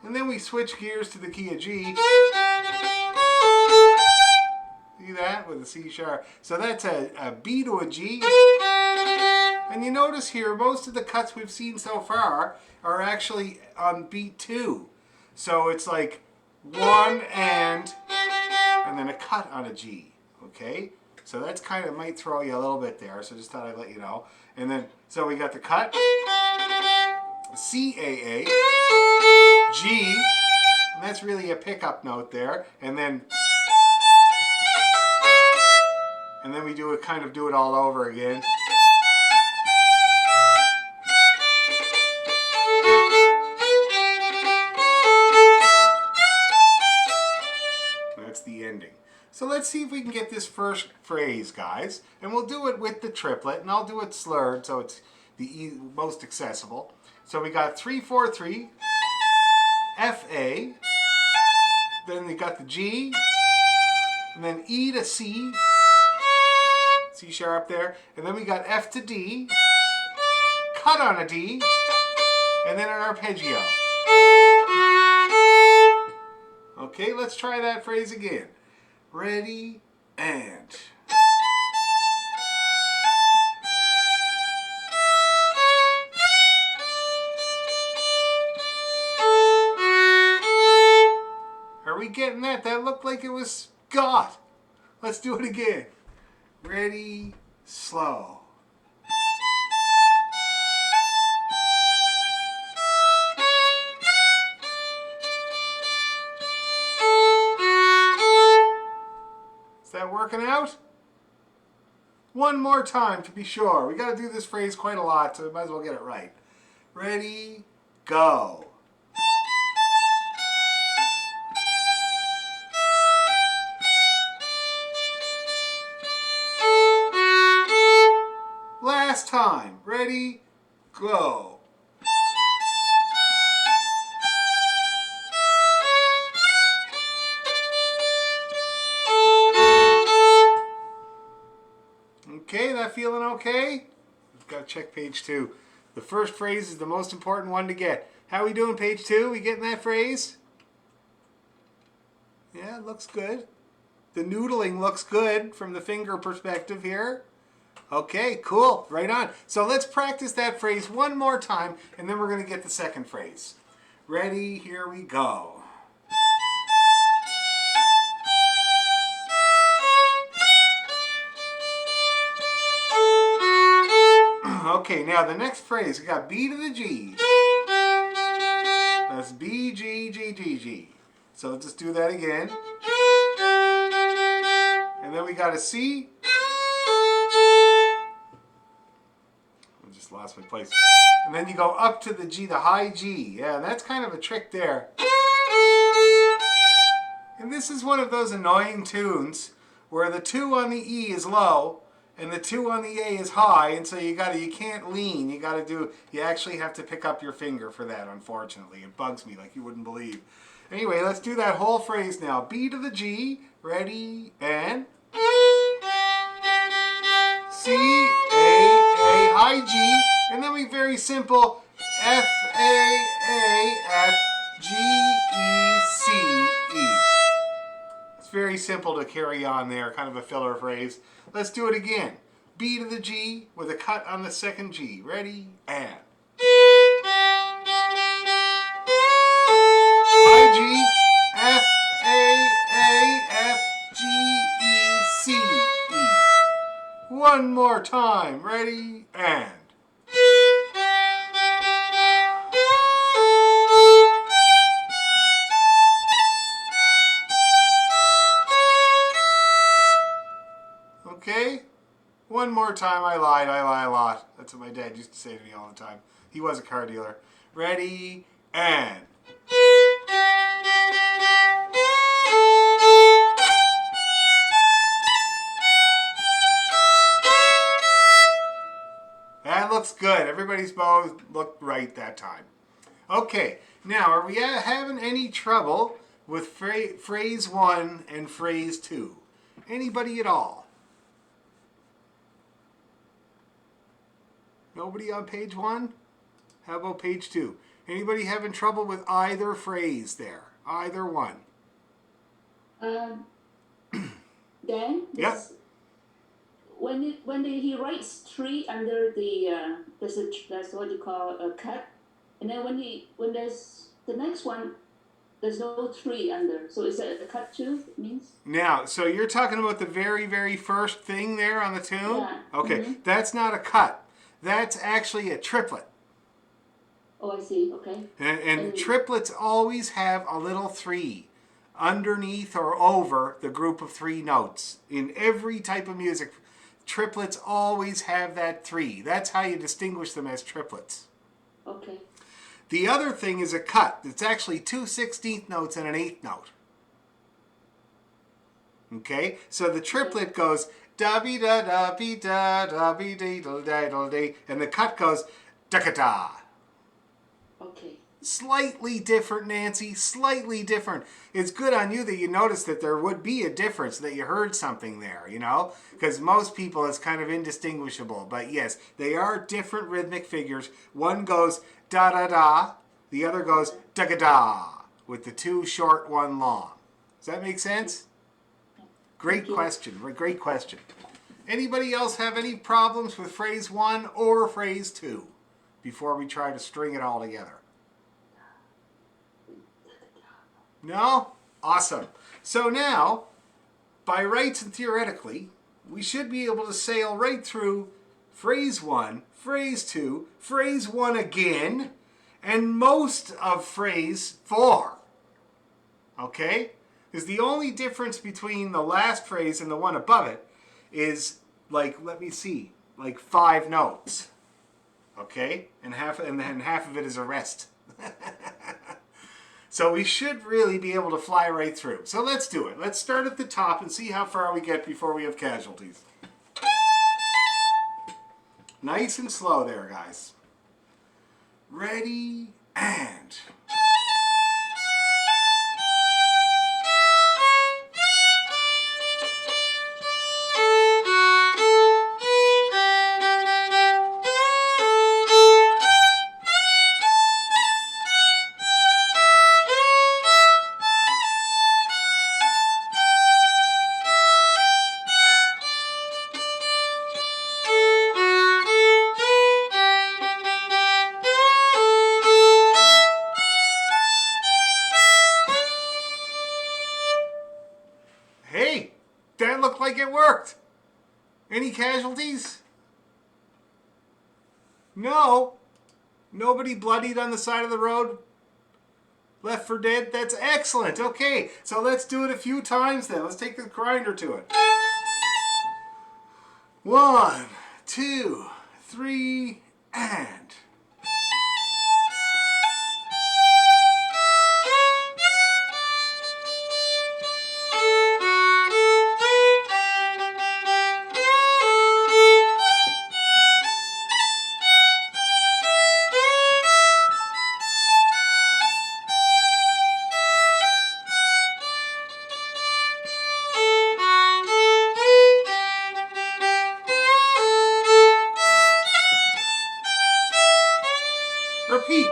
And then we switch gears to the key of G. See that? With a C sharp. So that's a B to a G. And you notice here, most of the cuts we've seen so far are actually on beat 2. So it's like 1 and then a cut on a G, okay? So that's kind of, might throw you a little bit there, so just thought I'd let you know. And then, so we got the cut, C, A, G, and that's really a pickup note there, and then we do it, kind of do it all over again. That's the ending. So let's see if we can get this first phrase, guys. And we'll do it with the triplet, and I'll do it slurred so it's the most accessible. So we got 3-4-3, F-A, then we got the G, and then E to C, C sharp there, and then we got F to D, cut on a D, and then an arpeggio. Okay, let's try that phrase again. Ready, and... Are we getting that? That looked like it was God. Let's do it again. Ready, slow. Is that working out? One more time to be sure. We got to do this phrase quite a lot, so we might as well get it right. Ready, go. Last time. Ready, go. Okay, that feeling okay? We've got to check page 2. The first phrase is the most important one to get. How we doing, page 2? We getting that phrase? Yeah, it looks good. The noodling looks good from the finger perspective here. Okay, cool. Right on. So let's practice that phrase one more time, and then we're going to get the second phrase. Ready? Here we go. Okay, now the next phrase, we got B to the G. That's B, G, G, G, G. So let's just do that again. And then we got a C. I just lost my place. And then you go up to the G, the high G. Yeah, that's kind of a trick there. And this is one of those annoying tunes where the 2 on the E is low and the 2 on the A is high, and so you can't lean. You actually have to pick up your finger for that, unfortunately. It bugs me like you wouldn't believe. Anyway, let's do that whole phrase now. B to the G, ready, and C, A, high G, and then we very simple F, A, F, G, E, C, E. It's very simple to carry on there, kind of a filler phrase. Let's do it again. B to the G with a cut on the second G. Ready, and high G, F, A, F, G, E, C, E. One more time. Ready, and okay? One more time. I lied a lot. That's what my dad used to say to me all the time. He was a car dealer. Ready, and that looks good. Everybody's bows looked right that time. Okay, now are we having any trouble with phrase 1 and phrase 2? Anybody at all? Nobody on page 1? How about page 2? Anybody having trouble with either phrase there? Either one? Dan? Yeah. he writes 3 under the that's what you call a cut, and then when there's the next one, there's no 3 under. So is that a cut too? It means. Now, so you're talking about the very, very first thing there on the tune? Yeah. Okay, that's not a cut. That's actually a triplet. Oh, I see. Okay. And triplets always have a little 3 underneath or over the group of 3 notes. In every type of music, triplets always have that 3. That's how you distinguish them as triplets. Okay. The other thing is a cut. It's actually 2 16th notes and an 8th note. Okay? So the triplet goes da-be-da-da-be-da-da-be-dee-da-da-da-da, and the cut goes da-ka-da. Okay. Slightly different, Nancy. Slightly different. It's good on you that you noticed that there would be a difference, that you heard something there, you know? Because most people, it's kind of indistinguishable. But yes, they are different rhythmic figures. One goes da-da-da. The other goes da-ga-da. With the 2 short, 1 long. Does that make sense? Great question. Great question. Anybody else have any problems with phrase 1 or phrase 2 before we try to string it all together? No? Awesome. So now, by rights and theoretically, we should be able to sail right through phrase 1, phrase 2, phrase 1 again, and most of phrase 4. Okay? Because the only difference between the last phrase and the one above it is, like, let me see, like 5 notes. Okay? And then half of it is a rest. So we should really be able to fly right through. So let's do it. Let's start at the top and see how far we get before we have casualties. Nice and slow there, guys. Ready, and... Hey, that looked like it worked. Any casualties? No. Nobody bloodied on the side of the road? Left for dead? That's excellent. Okay, so let's do it a few times then. Let's take the grinder to it. 1, 2, 3, and... Repeat.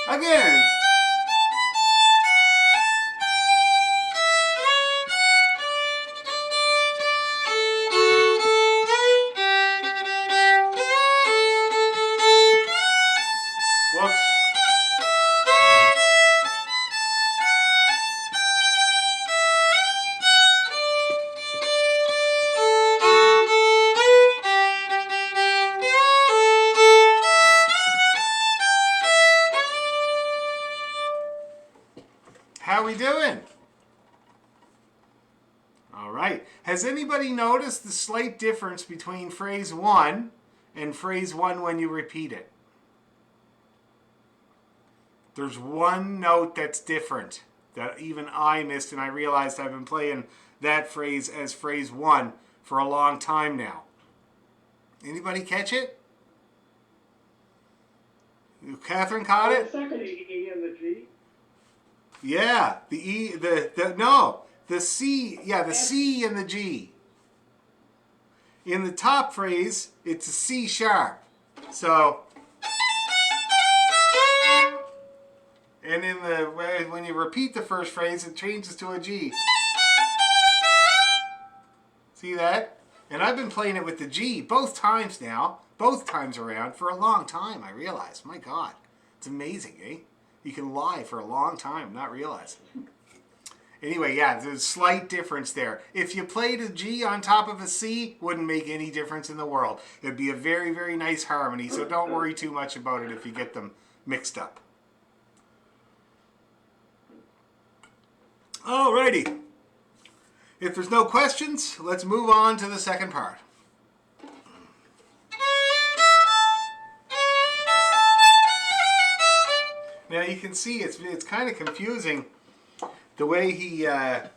Again. Whoops. How we doing? All right. Has anybody noticed the slight difference between phrase 1 and phrase 1 when you repeat it? There's one note that's different that even I missed, and I realized I've been playing that phrase as phrase 1 for a long time now. Anybody catch it? Catherine caught it? The second E and the G. Yeah, the E, the C, yeah, the C and the G. In the top phrase, it's a C sharp. So, and in when you repeat the first phrase, it changes to a G. See that? And I've been playing it with the G both times now, both times around, for a long time, I realize. My God, it's amazing, eh? You can lie for a long time, not realize. Anyway, yeah, there's a slight difference there. If you played a G on top of a C, wouldn't make any difference in the world. It'd be a very, very nice harmony, so don't worry too much about it if you get them mixed up. Alrighty. If there's no questions, let's move on to the second part. Now you can see it's kind of confusing the way he has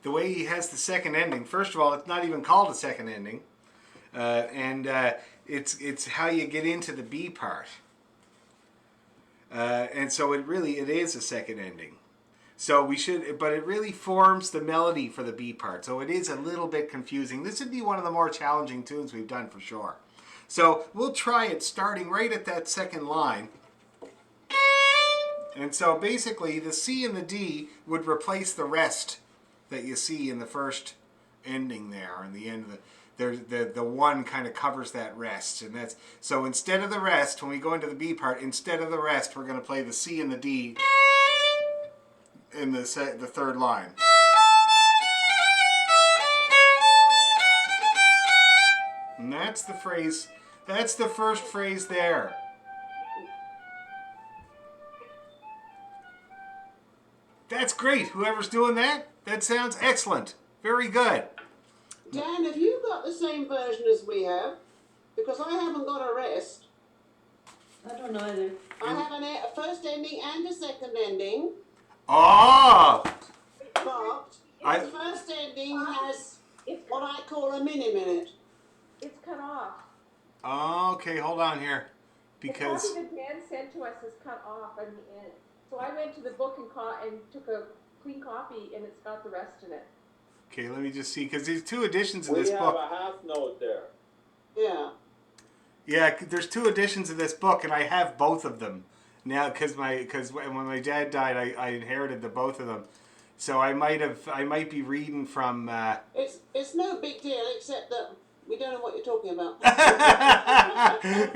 the second ending. First of all, it's not even called a second ending, and it's how you get into the B part, and so it is a second ending. So but it really forms the melody for the B part. So it is a little bit confusing. This would be one of the more challenging tunes we've done for sure. So we'll try it starting right at that second line. And so basically the C and the D would replace the rest that you see in the first ending there. In the end of the one kind of covers that rest. And that's so instead of the rest, when we go into the B part, instead of the rest, we're going to play the C and the D in the third line. And that's the phrase, that's the first phrase there. That's great. Whoever's doing that, that sounds excellent. Very good. Dan, have you got the same version as we have? Because I haven't got a rest. I don't know either. I have a first ending and a second ending. Oh! But the first ending has what I call a mini-minute. It's cut off. Okay, hold on here. Because The copy that Dan sent to us is cut off on the end. So I went to the book and took a clean copy, and it's got the rest in it. okay, let me just see, because there's two editions of this book. We have a half note there. Yeah. Yeah, there's two editions of this book, and I have both of them now because when my dad died, I inherited both of them. So I might be reading from. It's no big deal, except that we don't know what you're talking about.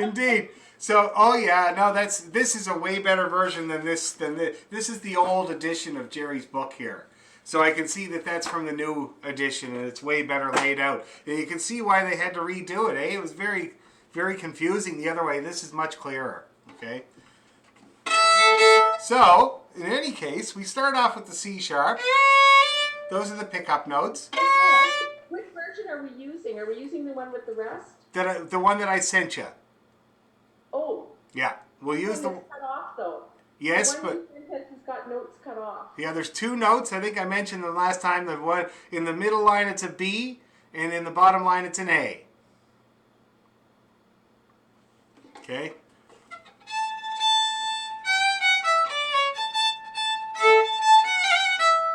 Indeed. So, oh yeah, no, this is a way better version than this. This is the old edition of Jerry's book here. So I can see that that's from the new edition, and it's way better laid out. And you can see why they had to redo it, eh? It was very, very confusing the other way. This is much clearer, okay? So, in any case, we start off with the C sharp. Those are the pickup notes. Which version are we using? Are we using the one with the rest? The one that I sent you. Oh. Yeah, we'll use the. It's cut off though. Yes, the one but. you sent us has got notes cut off. Yeah, there's two notes. I think I mentioned them last time. The one in the middle line it's a B, and in the bottom line it's an A. Okay.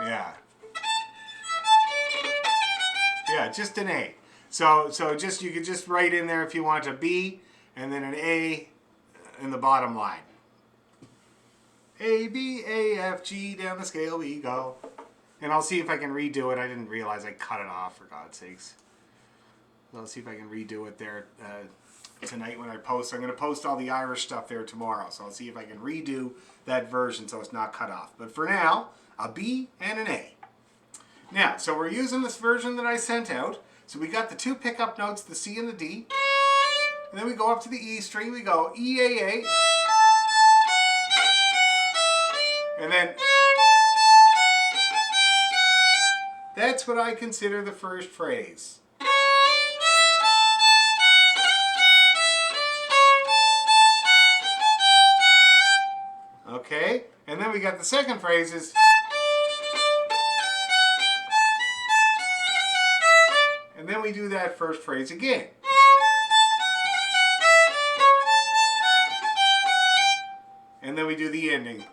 Yeah. Yeah, just an A. So just you could just write in there if you want a B and then an A in the bottom line. A, B, A, F, G, down the scale we go. And I'll see if I can redo it. I didn't realize I cut it off, for God's sakes. I'll see if I can redo it there tonight when I post. I'm going to post all the Irish stuff there tomorrow. So I'll see if I can redo that version so it's not cut off. But for now, a B and an A. Now, so we're using this version that I sent out. So we got the two pickup notes, the C and the D. And then we go up to the E string. We go E, A, A. And then that's what I consider the first phrase. Okay, and then we got the second phrase is. And then we do that first phrase again. And then we do the ending,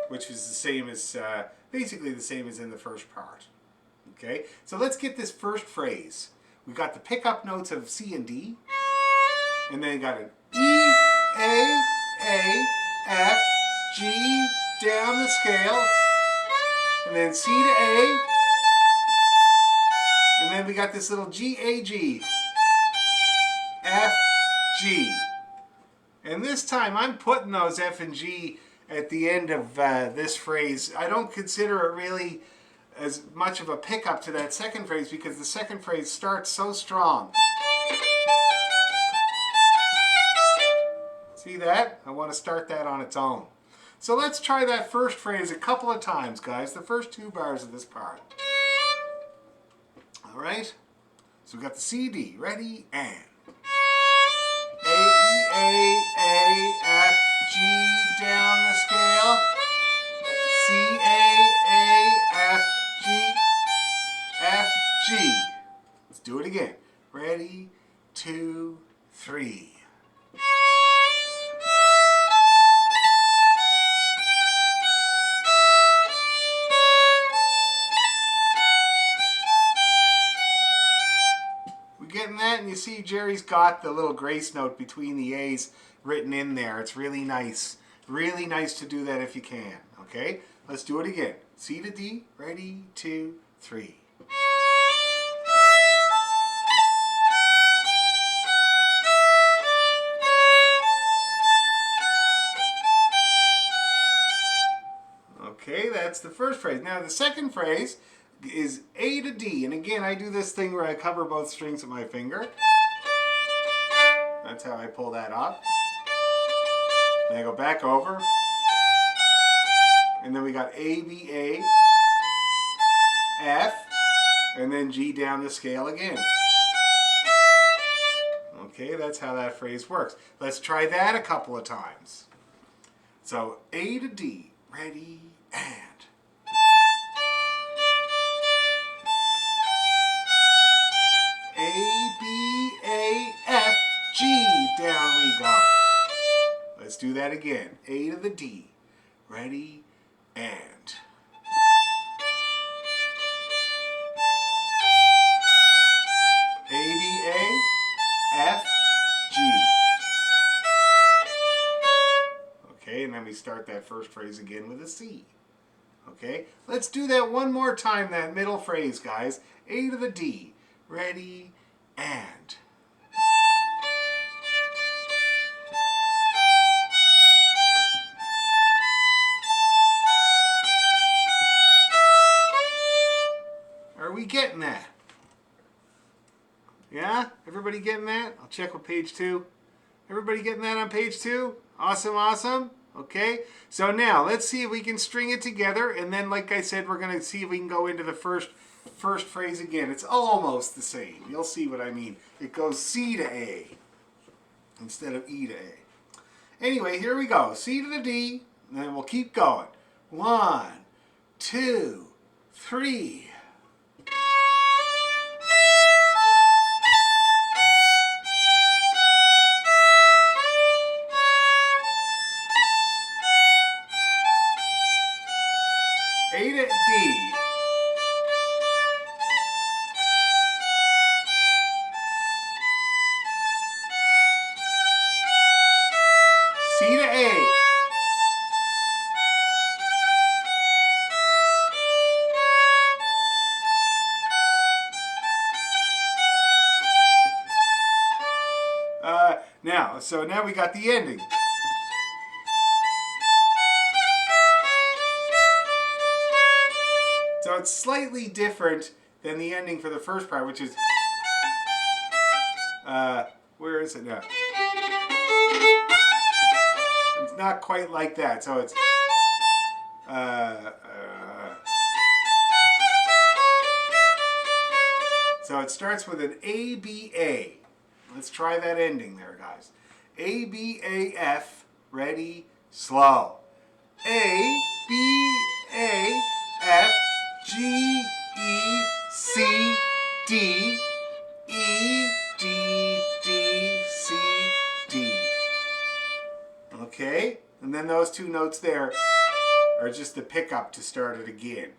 which is the same as, basically the same as in the first part. Okay, so let's get this first phrase. We got the pickup notes of C and D, and then got an E, A, F, G, down the scale, and then C to A, and then we got this little G, A, G, F, G. And this time I'm putting those F and G at the end of this phrase. I don't consider it really as much of a pickup to that second phrase because the second phrase starts so strong. See that? I want to start that on its own. So let's try that first phrase a couple of times, guys. The first 2 bars of this part. All right? So we got the C, D. Ready? And. A, E, A, F, G, down the scale. C, A, F, G, F, G. Let's do it again. Ready? 2, 3. Getting that? And you see Jerry's got the little grace note between the A's written in there. It's really nice. Really nice to do that if you can. Okay? Let's do it again. C to D. Ready? 2, 3. Okay, that's the first phrase. Now the second phrase is A to D. And again, I do this thing where I cover both strings with my finger. That's how I pull that off. And I go back over. And then we got A, B, A, F, and then G down the scale again. Okay, that's how that phrase works. Let's try that a couple of times. So A to D. Ready, and. A, B, A, F, G. Down we go. Let's do that again. A to the D. Ready, and. A, B, A, F, G. Okay, and then we start that first phrase again with a C. Okay, let's do that one more time, that middle phrase, guys. A to the D. Ready, and. Are we getting that? Yeah? Everybody getting that? I'll check with page 2. Everybody getting that on page 2? Awesome, awesome. Okay, so now let's see if we can string it together, and then like I said, we're going to see if we can go into the first phrase again. It's almost the same. You'll see what I mean. It goes C to A instead of E to A. Anyway, here we go. C to the D, and then we'll keep going. 1, 2, 3. A to D. C to A. Now we got the ending. So it's slightly different than the ending for the first part, which is, where is it now? It's not quite like that, so it's, so it starts with an A, B, A. Let's try that ending there, guys. A, B, A, F, ready, slow. A, B, A, F, G, E, C, D, E, D, D, C, then those two notes there are just the pickup to start it again.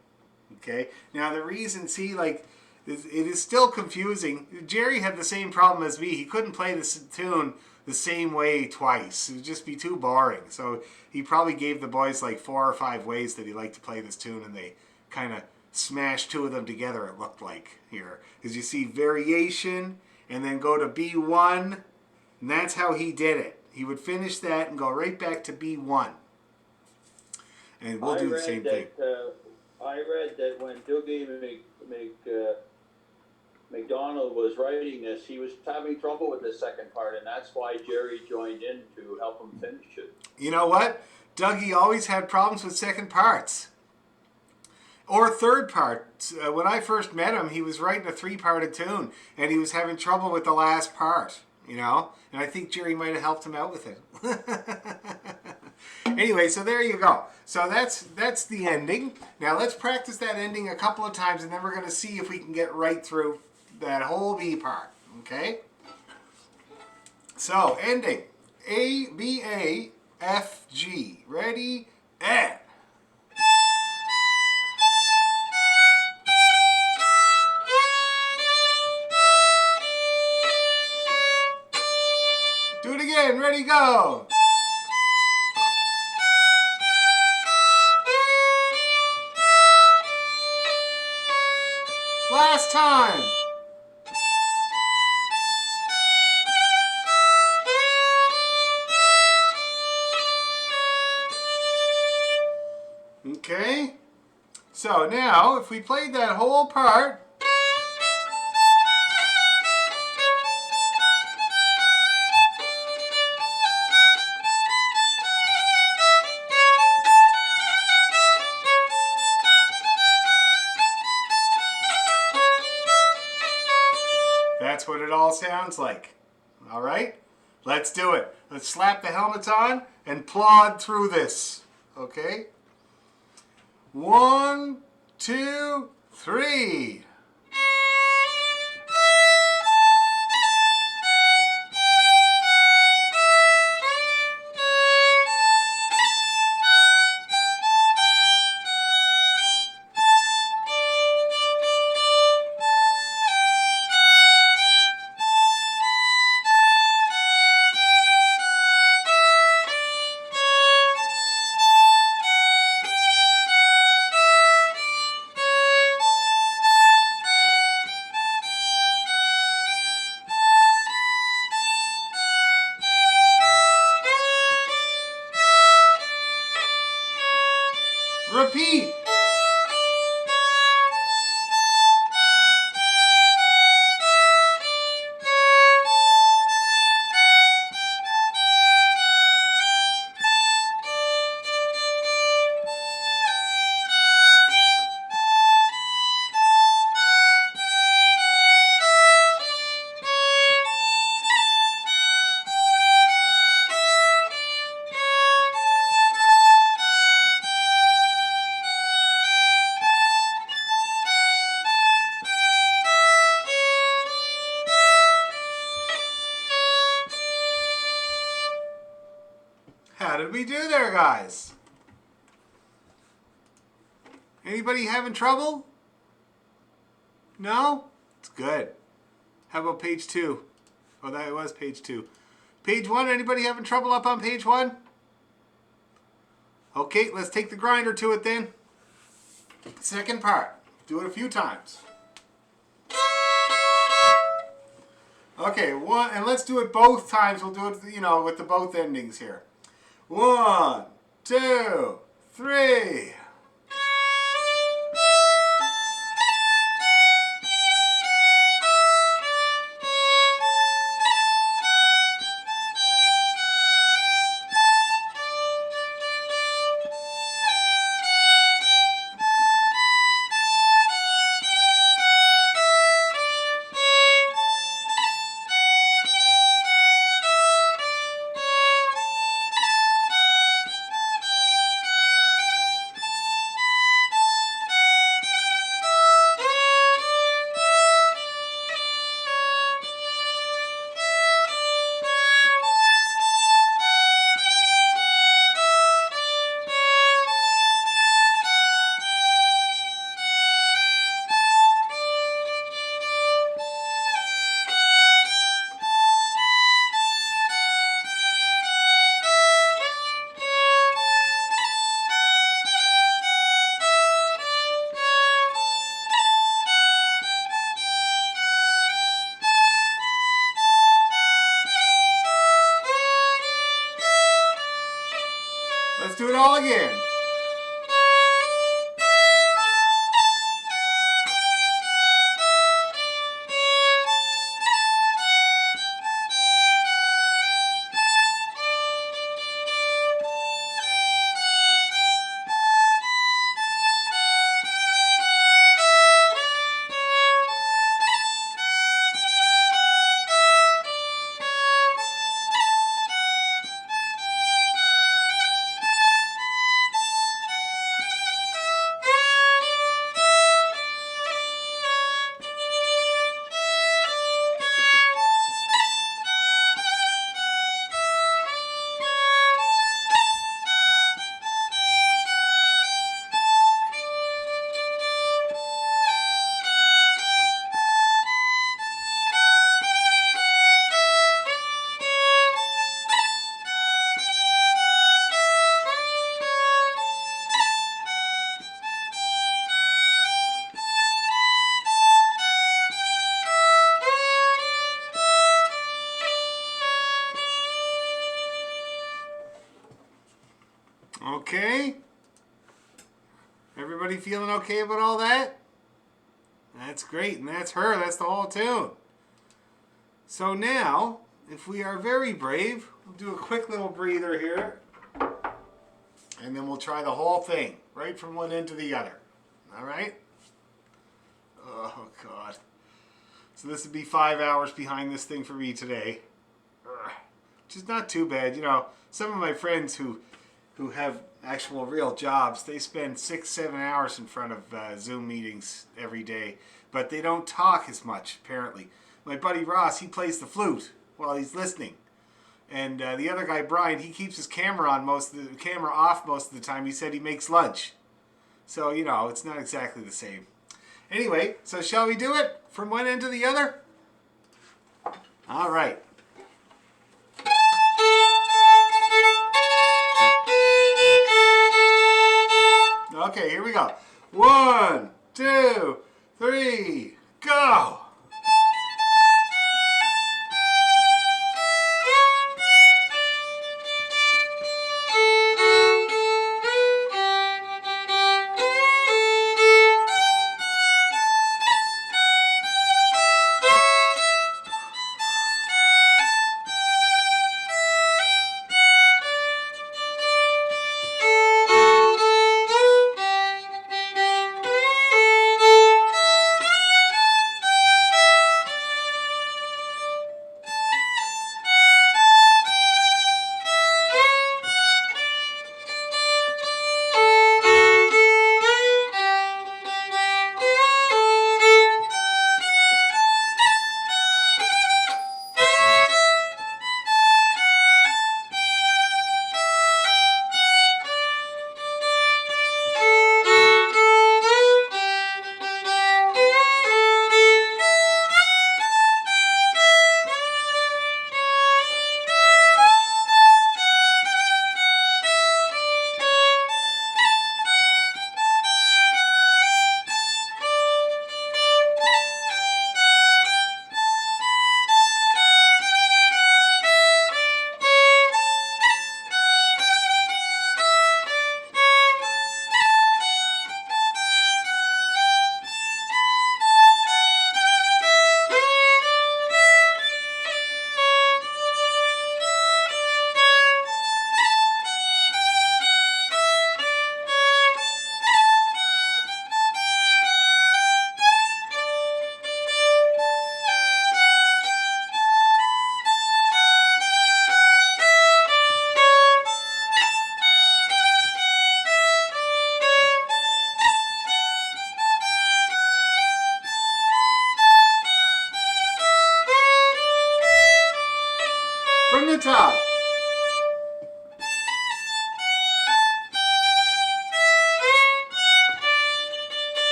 Okay? Now the reason, see, like, it is still confusing. Jerry had the same problem as me. He couldn't play this tune the same way twice. It would just be too boring. So he probably gave the boys like 4 or 5 ways that he liked to play this tune, and they kind of smashed 2 of them together, it looked like here. Because you see variation, and then go to B1, and that's how he did it. He would finish that and go right back to B1. And we'll do the same thing. I read that when Dougie McDonald was writing this, he was having trouble with the second part, and that's why Jerry joined in to help him finish it. You know what? Dougie always had problems with second parts. Or third parts. When I first met him, he was writing a 3-parted tune, and he was having trouble with the last part, you know? And I think Jerry might have helped him out with it. Anyway, so there you go. So that's the ending. Now let's practice that ending a couple of times, and then we're going to see if we can get right through that whole B part. Okay? So, ending. A, B, A, F, G. Ready? And. Do it again. Ready, go. Last time. Okay. So now, if we played that whole part, that's what it all sounds like. All right? Let's do it. Let's slap the helmets on and plod through this. Okay? 1, 2, 3. Repeat. How did we do there, guys? Anybody having trouble? No? It's good. How about page 2? Oh, that was page 2. Page 1, anybody having trouble up on page 1? Okay, let's take the grinder to it then. Second part. Do it a few times. Okay, 1, and let's do it both times. We'll do it, you know, with the both endings here. 1, 2, 3. Everybody feeling okay about all that? That's great, and that's her. That's the whole tune. So now, if we are very brave, we'll do a quick little breather here. And then we'll try the whole thing, right from one end to the other. All right? Oh, God. So this would be 5 hours behind this thing for me today. Which is not too bad. You know, some of my friends who have actual real jobs, they spend 6-7 hours in front of Zoom meetings every day. But they don't talk as much, apparently. My buddy Ross, he plays the flute while he's listening. And the other guy, Brian, he keeps his camera off most of the time. He said he makes lunch. So, you know, it's not exactly the same. Anyway, so shall we do it from one end to the other? All right. Okay, here we go. 1, 2, 3, go!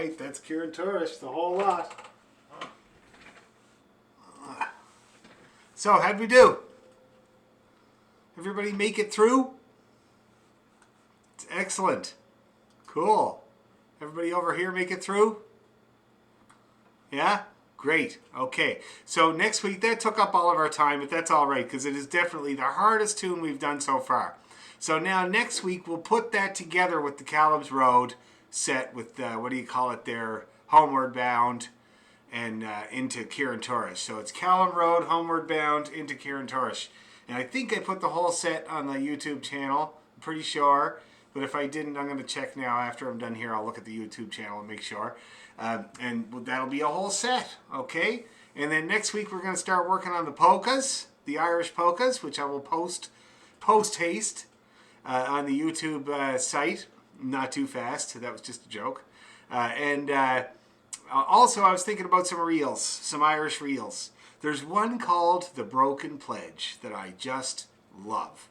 right, that's Kieran Tourish, the whole lot. So, how'd we do? Everybody make it through? It's excellent. Cool. Everybody over here make it through? Yeah? Great. Okay. So next week, that took up all of our time, but that's all right, because it is definitely the hardest tune we've done so far. So now next week, we'll put that together with the Callum's Road set with, what do you call it there, Homeward Bound and into Kieran Tourish. So it's Callum Road, Homeward Bound, into Kieran Tourish. And I think I put the whole set on the YouTube channel. I'm pretty sure. But if I didn't, I'm going to check now. After I'm done here, I'll look at the YouTube channel and make sure. And that'll be a whole set, okay? And then next week, we're going to start working on the polkas, the Irish polkas, which I will post-haste on the YouTube site. Not too fast. That was just a joke. Also, I was thinking about some reels, some Irish reels. There's one called The Broken Pledge that I just love.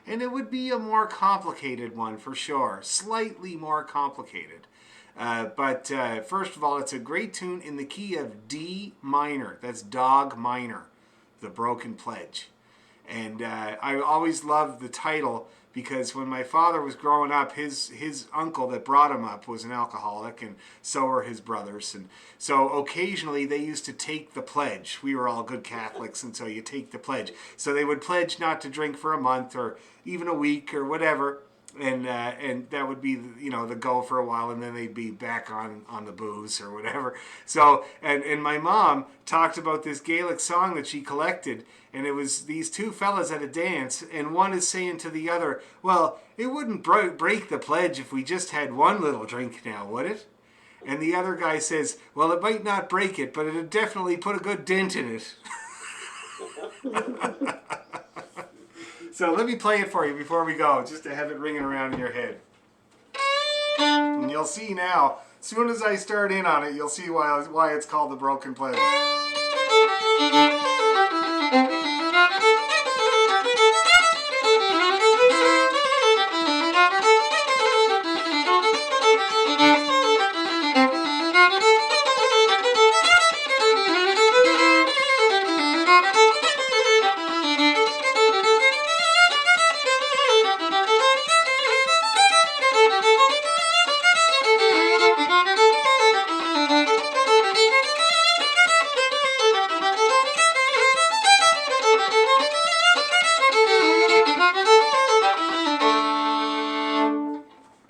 And it would be a more complicated one for sure. Slightly more complicated. But first of all, it's a great tune in the key of D minor. That's dog minor. The Broken Pledge. And I always loved the title because when my father was growing up, his uncle that brought him up was an alcoholic, and so were his brothers. And so occasionally they used to take the pledge. We were all good Catholics, and so you take the pledge. So they would pledge not to drink for a month or even a week or whatever. And that would be, the go for a while, and then they'd be back on the booze or whatever. So, and my mom talked about this Gaelic song that she collected, and it was these two fellas at a dance, and one is saying to the other, well, it wouldn't break the pledge if we just had one little drink now, would it? And the other guy says, well, it might not break it, but it'd definitely put a good dent in it. So let me play it for you before we go, just to have it ringing around in your head. And you'll see now, as soon as I start in on it, you'll see why it's called The Broken Pledge.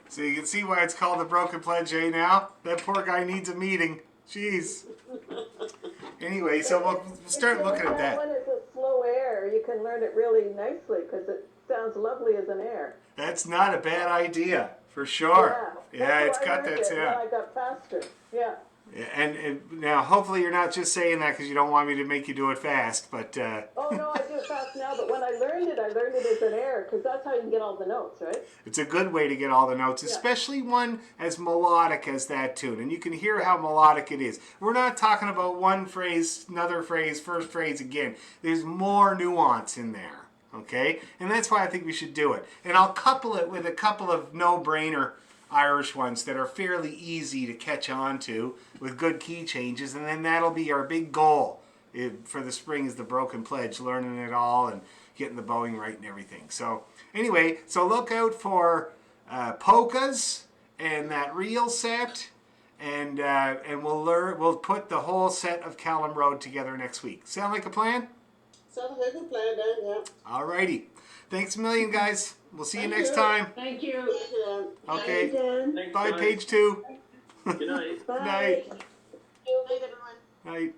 So you can see why it's called The Broken Pledge, eh, now? That poor guy needs a meeting. Jeez. Anyway, so we'll start looking at that. When it's a slow air, you can learn it really nicely because it sounds lovely as an air. That's not a bad idea, for sure. Yeah, it's got that sound. I got faster. Yeah. And now, hopefully you're not just saying that because you don't want me to make you do it fast, but... Oh, no, I do it fast now, but when I learned it as an air, because that's how you can get all the notes, right? It's a good way to get all the notes, especially one as melodic as that tune. And you can hear how melodic it is. We're not talking about one phrase, another phrase, first phrase again. There's more nuance in there, okay? And that's why I think we should do it. And I'll couple it with a couple of no-brainer Irish ones that are fairly easy to catch on to with good key changes, and then that'll be our big goal for the spring is The Broken Pledge, learning it all and getting the bowing right and everything. So anyway, so look out for polkas and that reel set, and we'll put the whole set of Callum Road together next week. Sound like a plan? Sounds like a good plan, Dan, yeah. Alrighty. Thanks a million, guys. We'll see you next time. Thank you. Okay. Dan. Thanks, Bye, guys. page 2. Good night. Bye. Night. Good night, everyone. Night.